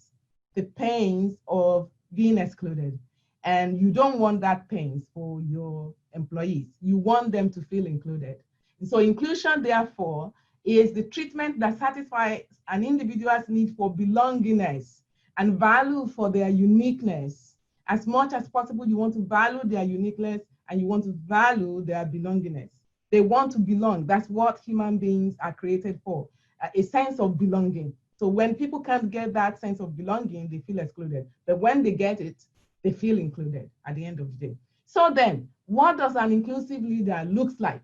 of being excluded. And you don't want that pains for your employees. You want them to feel included. And so inclusion, therefore, is the treatment that satisfies an individual's need for belongingness and value for their uniqueness. As much as possible, you want to value their uniqueness and you want to value their belongingness. They want to belong. That's what human beings are created for, a sense of belonging. So when people can't get that sense of belonging, they feel excluded. But when they get it, they feel included at the end of the day. So then, what does an inclusive leader look like?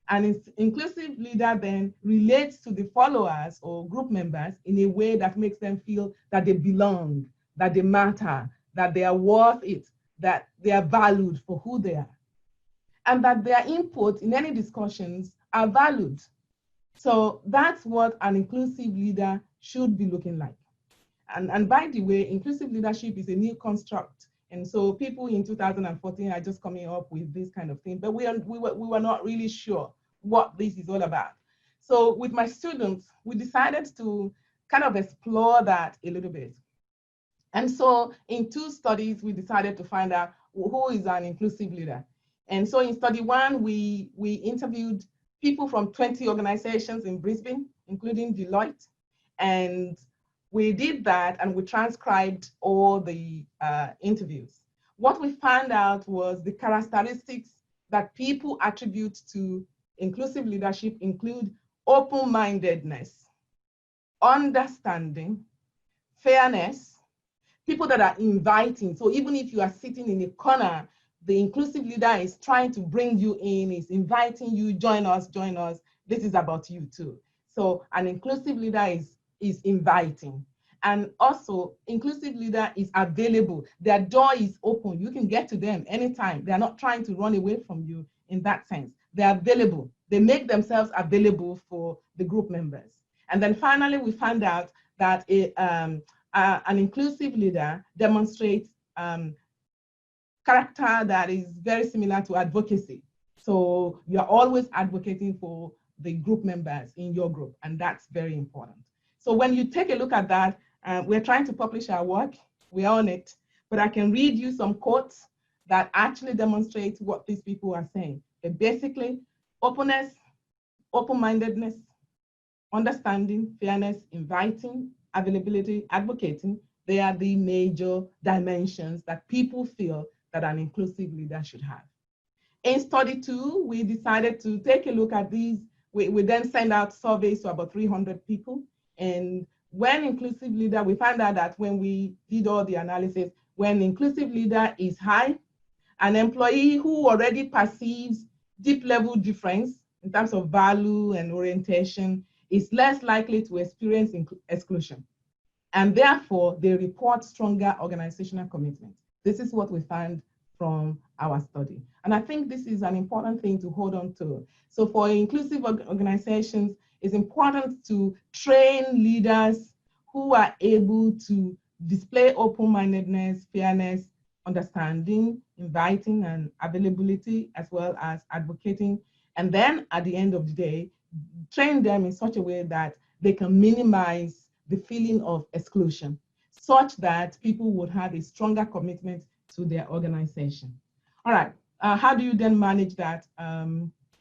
An inclusive leader then relates to the followers or group members in a way that makes them feel that they belong, that they matter, that they are worth it, that they are valued for who they are, and that their input in any discussions are valued. So that's what an inclusive leader should be looking like. And by the way, inclusive leadership is a new construct. And so people in 2014 are just coming up with this kind of thing, but we were not really sure what this is all about. So with my students, we decided to kind of explore that a little bit. And so in 2 studies, we decided to find out who is an inclusive leader. And so in study 1, we interviewed people from 20 organizations in Brisbane, including Deloitte. And we did that and we transcribed all the interviews. What we found out was the characteristics that people attribute to inclusive leadership include open-mindedness, understanding, fairness, people that are inviting. So even if you are sitting in a corner, the inclusive leader is trying to bring you in, is inviting you, join us, this is about you too. So an inclusive leader is inviting. And also, inclusive leader is available. Their door is open. You can get to them anytime. They're not trying to run away from you in that sense. They're available. They make themselves available for the group members. And then finally, we found out that an inclusive leader demonstrates character that is very similar to advocacy. So you're always advocating for the group members in your group, and that's very important. So when you take a look at that, we're trying to publish our work, we're on it, but I can read you some quotes that actually demonstrate what these people are saying. But basically, openness, open-mindedness, understanding, fairness, inviting, availability, advocating, they are the major dimensions that people feel that an inclusive leader should have. In study 2, we decided to take a look at these. We then send out surveys to about 300 people. And when inclusive leader, we found out that when we did all the analysis, when inclusive leader is high, an employee who already perceives deep level difference in terms of value and orientation is less likely to experience exclusion. And therefore, they report stronger organizational commitment. This is what we found from our study. And I think this is an important thing to hold on to. So for inclusive organizations, it's important to train leaders who are able to display open-mindedness, fairness, understanding, inviting, and availability, as well as advocating. And then at the end of the day, train them in such a way that they can minimize the feeling of exclusion, such that people would have a stronger commitment to their organization. All right, how do you then manage that?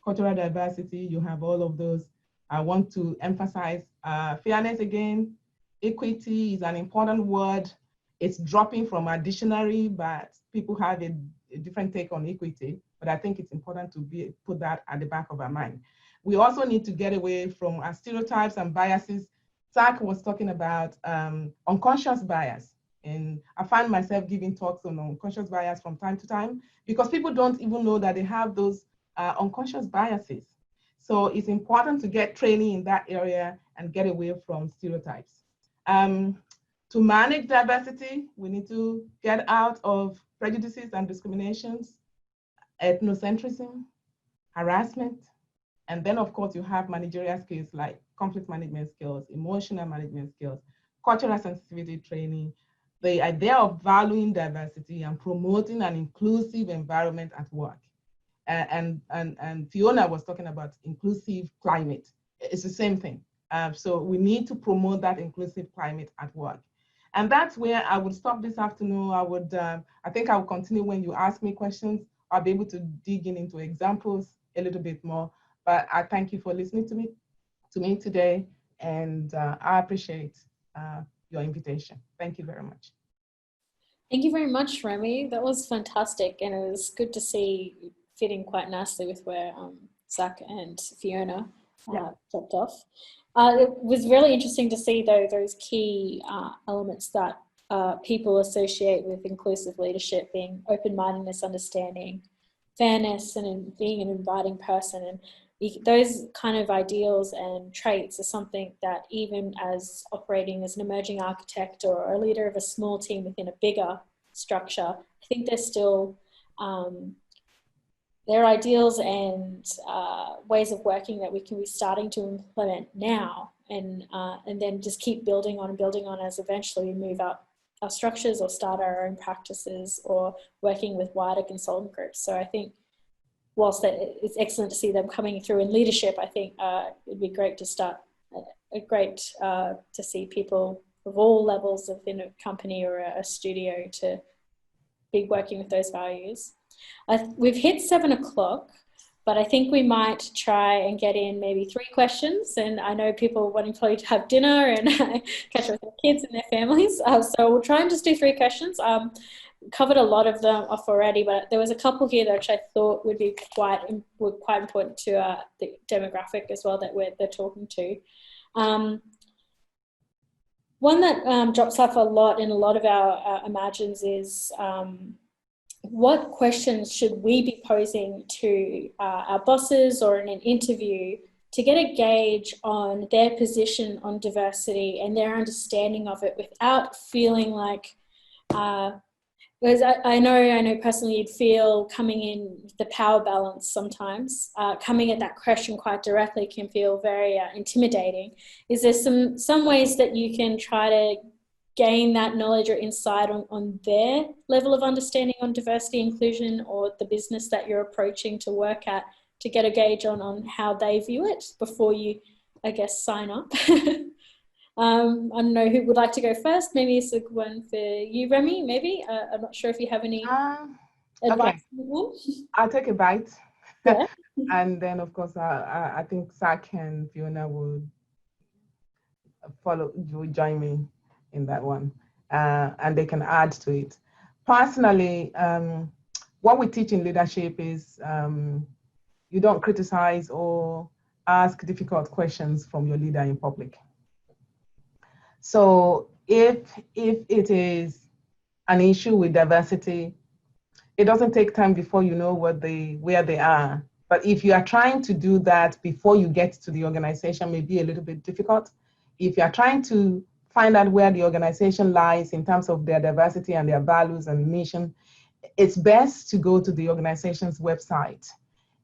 Cultural diversity, you have all of those I want to emphasize fairness again. Equity is an important word. It's dropping from our dictionary, but people have a different take on equity. But I think it's important to put that at the back of our mind. We also need to get away from our stereotypes and biases. Zach was talking about unconscious bias. And I find myself giving talks on unconscious bias from time to time because people don't even know that they have those unconscious biases. So it's important to get training in that area and get away from stereotypes. To manage diversity, we need to get out of prejudices and discriminations, ethnocentrism, harassment, and then of course you have managerial skills like conflict management skills, emotional management skills, cultural sensitivity training, the idea of valuing diversity and promoting an inclusive environment at work. And Fiona was talking about inclusive climate. It's the same thing. So we need to promote that inclusive climate at work. And that's where I would stop this afternoon. I think I will continue when you ask me questions. I'll be able to dig into examples a little bit more. But I thank you for listening to me today. And I appreciate your invitation. Thank you very much. Thank you very much, Remy. That was fantastic. And it was good to see fitting quite nicely with where Zach and Fiona dropped off. It was really interesting to see though those key elements that people associate with inclusive leadership, being open-mindedness, understanding, fairness, and being an inviting person. And those kind of ideals and traits are something that even as operating as an emerging architect or a leader of a small team within a bigger structure, I think they're still they're ideals and ways of working that we can be starting to implement now, and then just keep building on as eventually we move up our structures or start our own practices or working with wider consultant groups. So I think whilst it's excellent to see them coming through in leadership, I think it'd be great to start to see people of all levels within a company or a studio to be working with those values. We've hit 7 o'clock, but I think we might try and get in maybe 3 questions. And I know people wanting probably to have dinner and catch up with their kids and their families. So we'll try and just do 3 questions. Covered a lot of them off already, but there was a couple here that which I thought would be quite important to the demographic as well that they're talking to. One that drops off a lot in a lot of our EmAGNs is what questions should we be posing to our bosses or in an interview to get a gauge on their position on diversity and their understanding of it without feeling like because I know personally you'd feel coming in the power balance sometimes, coming at that question quite directly can feel very intimidating. Is there some ways that you can try to gain that knowledge or insight on their level of understanding on diversity, inclusion, or the business that you're approaching to work at to get a gauge on how they view it before you, I guess, sign up? I don't know who would like to go first. Maybe it's a good one for you, Remy, maybe. I'm not sure if you have any advice. Okay. I'll take a bite. Yeah. And then, of course, I think Zach and Fiona will join me in that one. And they can add to it. Personally, what we teach in leadership is you don't criticize or ask difficult questions from your leader in public. So if it is an issue with diversity, it doesn't take time before you know where they are. But if you are trying to do that before you get to the organization, may be a little bit difficult. If you are trying to find out where the organization lies in terms of their diversity and their values and mission, it's best to go to the organization's website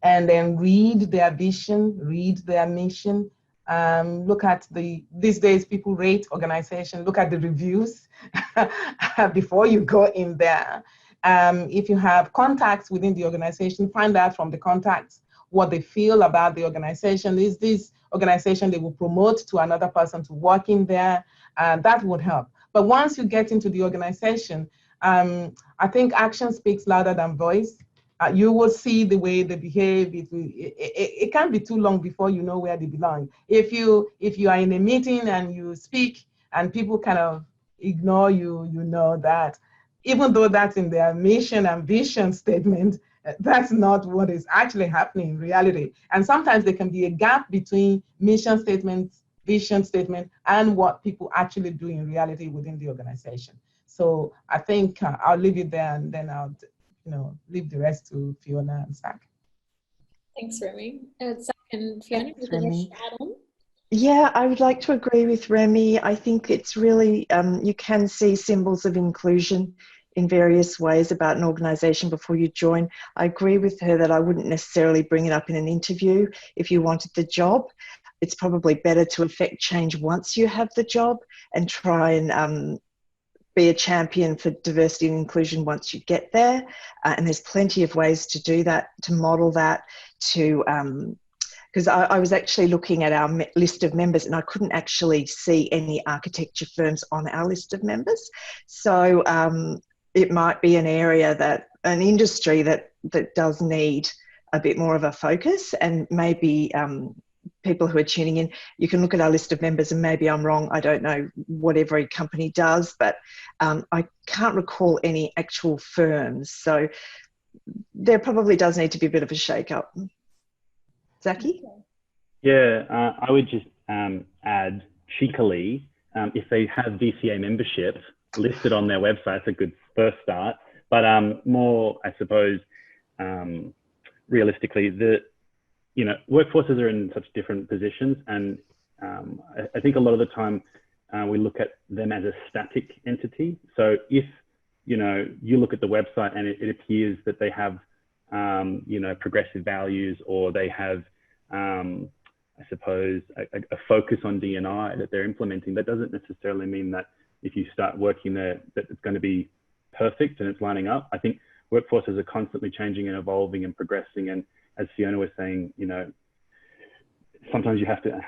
and then read their vision, read their mission. Look at these days people rate organization, look at the reviews before you go in there. If you have contacts within the organization, find out from the contacts what they feel about the organization. Is this organization they will promote to another person to work in there? That would help. But once you get into the organization, I think action speaks louder than voice. you will see the way they behave. It can't be too long before you know where they belong. If you are in a meeting and you speak and people kind of ignore you, you know that even though that's in their mission and vision statement, that's not what is actually happening in reality. And sometimes there can be a gap between mission statements, vision statement, and what people actually do in reality within the organization. So I think I'll leave it there, and then I'll leave the rest to Fiona and Zach. Thanks, Remy. Zach and Fiona, would you like to add on? Yeah, I would like to agree with Remy. I think it's really, you can see symbols of inclusion in various ways about an organisation before you join. I agree with her that I wouldn't necessarily bring it up in an interview if you wanted the job. It's probably better to effect change once you have the job and try and be a champion for diversity and inclusion once you get there. And there's plenty of ways to do that, to model that, to because I was actually looking at our list of members and I couldn't actually see any architecture firms on our list of members. So it might be an area an industry that does need a bit more of a focus, and maybe people who are tuning in, you can look at our list of members, and maybe I'm wrong, I don't know what every company does, but I can't recall any actual firms. So there probably does need to be a bit of a shake-up. Zachy? Yeah, I would just add cheekily, if they have DCA membership listed on their website, it's a good first start. But more, I suppose, realistically, workforces are in such different positions, and I think a lot of the time we look at them as a static entity. So if you look at the website and it appears that they have progressive values, or they have I suppose a focus on D&I that they're implementing, that doesn't necessarily mean that if you start working there that it's going to be perfect and it's lining up. I think workforces are constantly changing and evolving and progressing, and as Fiona was saying, sometimes you have to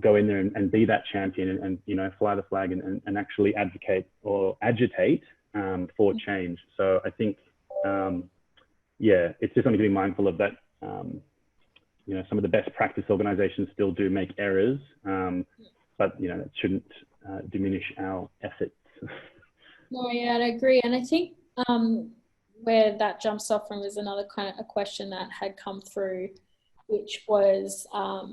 go in there and be that champion and fly the flag and actually advocate or agitate for change. So I think, it's just something to be mindful of, that, some of the best practice organizations still do make errors, but, it shouldn't diminish our efforts. No, yeah, I agree. And I think where that jumps off from is another kind of a question that had come through, which was, I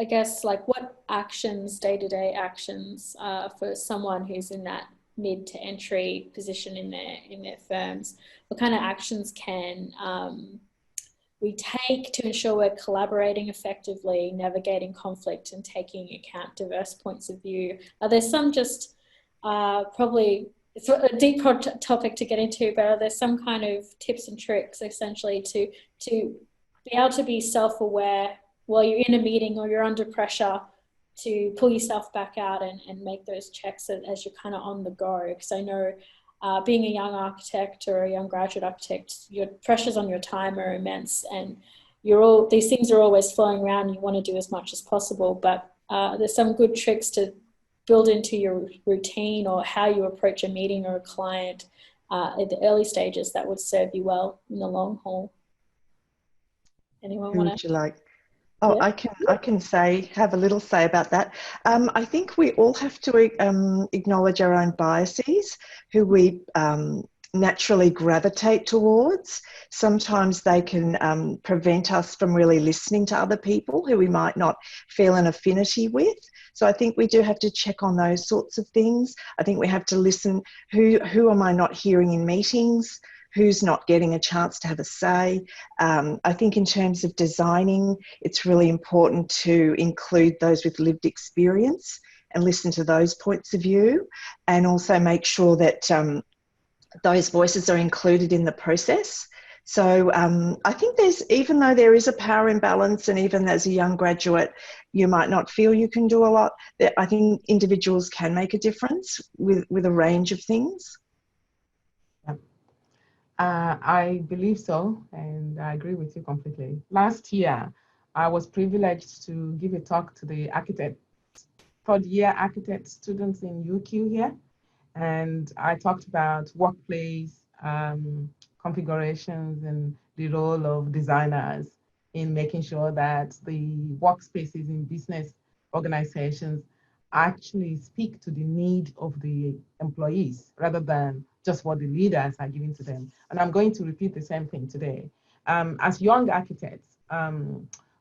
guess, like, what actions, day-to-day actions for someone who's in that mid to entry position in their firms, what kind of actions can we take to ensure we're collaborating effectively, navigating conflict, and taking account diverse points of view? There's some just probably, it's a deep topic to get into, but there's some kind of tips and tricks essentially to be able to be self-aware while you're in a meeting or you're under pressure, to pull yourself back out and make those checks as you're kind of on the go. Because I know being a young architect or a young graduate architect, your pressures on your time are immense, and these things are always flowing around. You want to do as much as possible, but there's some good tricks to build into your routine or how you approach a meeting or a client at the early stages that would serve you well in the long haul. Anyone want to? Would you like? Oh, yeah. I can have a little say about that. I think we all have to acknowledge our own biases, who we naturally gravitate towards. Sometimes they can prevent us from really listening to other people who we might not feel an affinity with. So I think we do have to check on those sorts of things. I think we have to listen, who am I not hearing in meetings? Who's not getting a chance to have a say? I think in terms of designing, it's really important to include those with lived experience and listen to those points of view, and also make sure that those voices are included in the process. So I think even though there is a power imbalance, and even as a young graduate, you might not feel you can do a lot, I think individuals can make a difference with a range of things. I believe so, and I agree with you completely. Last year, I was privileged to give a talk to the third-year architect students in UQ here, and I talked about workplace configurations and the role of designers in making sure that the workspaces in business organizations actually speak to the need of the employees rather than just what the leaders are giving to them. And I'm going to repeat the same thing today. As young architects,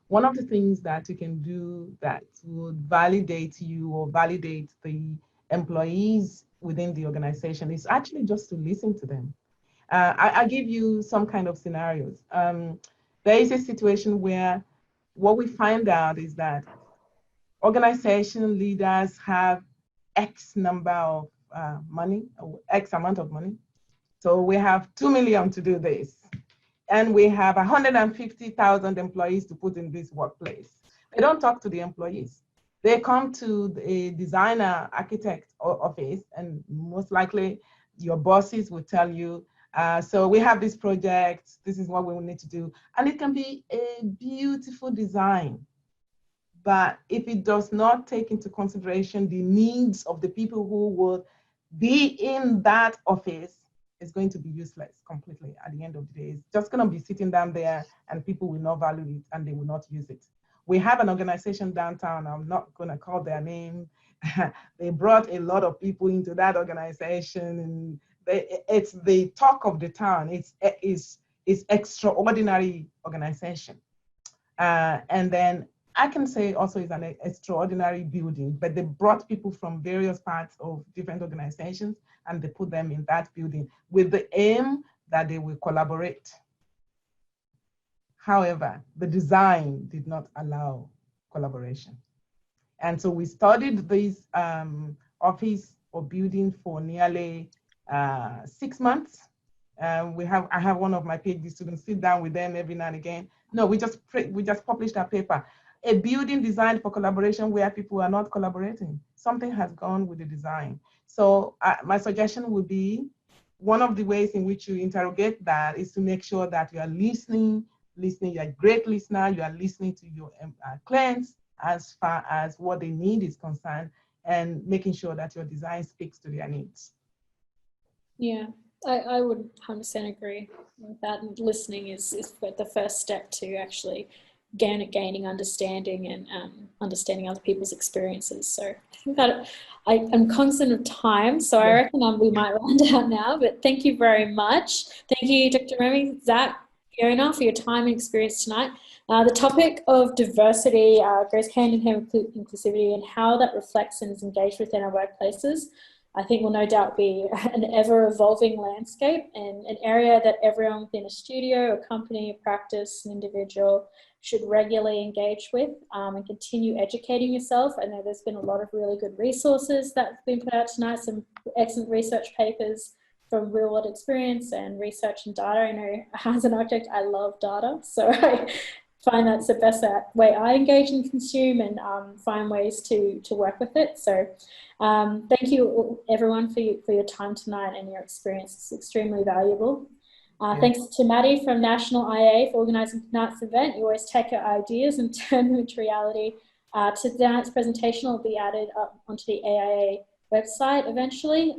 one of the things that you can do that would validate you or validate the employees within the organization is actually just to listen to them. I give you some kind of scenarios. There is a situation where what we find out is that organization leaders have X number of money, or X amount of money. So we have 2 million to do this. And we have 150,000 employees to put in this workplace. They don't talk to the employees. They come to a designer architect office, and most likely your bosses will tell you, so we have this project, this is what we will need to do. And it can be a beautiful design, but if it does not take into consideration the needs of the people who will be in that office, it's going to be useless completely at the end of the day. It's just going to be sitting down there and people will not value it and they will not use it. We have an organization downtown, I'm not going to call their name. They brought a lot of people into that organization, and it's the talk of the town. It's extraordinary organization. And then I can say also it's an extraordinary building, but they brought people from various parts of different organizations and they put them in that building with the aim that they will collaborate. However, the design did not allow collaboration. And so we studied this office or building for nearly 6 months. I have one of my PhD students sit down with them every now and again. No, we just published a paper. A building designed for collaboration where people are not collaborating. Something has gone with the design. So my suggestion would be, one of the ways in which you interrogate that is to make sure that you are listening, you're a great listener, you are listening to your clients as far as what they need is concerned, and making sure that your design speaks to their needs. Yeah, I would 100% agree with that. Listening is the first step to actually gaining understanding and understanding other people's experiences. So I think that I'm cognizant of time, so I reckon we might round out now, but thank you very much. Thank you, Dr. Remy, Zach, Fiona, for your time and experience tonight. The topic of diversity goes hand in hand with inclusivity and how that reflects and is engaged within our workplaces. I think will no doubt be an ever-evolving landscape and an area that everyone within a studio, a company, a practice, an individual should regularly engage with and continue educating yourself. I know there's been a lot of really good resources that have been put out tonight, some excellent research papers from real world experience and research and data. I know as an architect, I love data, so I find that's the best way I engage and consume and find ways to work with it. So thank you everyone for your time tonight and your experience. It's extremely valuable. Thanks to Maddie from National IA for organising tonight's event. You always take your ideas and turn them into reality. Tonight's presentation will be added up onto the AIA website eventually.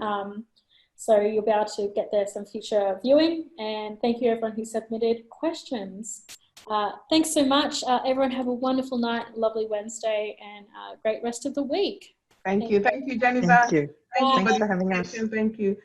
So you'll be able to get there some future viewing. And thank you everyone who submitted questions. Thanks so much. Everyone have a wonderful night, lovely Wednesday, and a great rest of the week. Thank you. Thank you, Jennifer. Thank you. Thanks for having us. Thank you.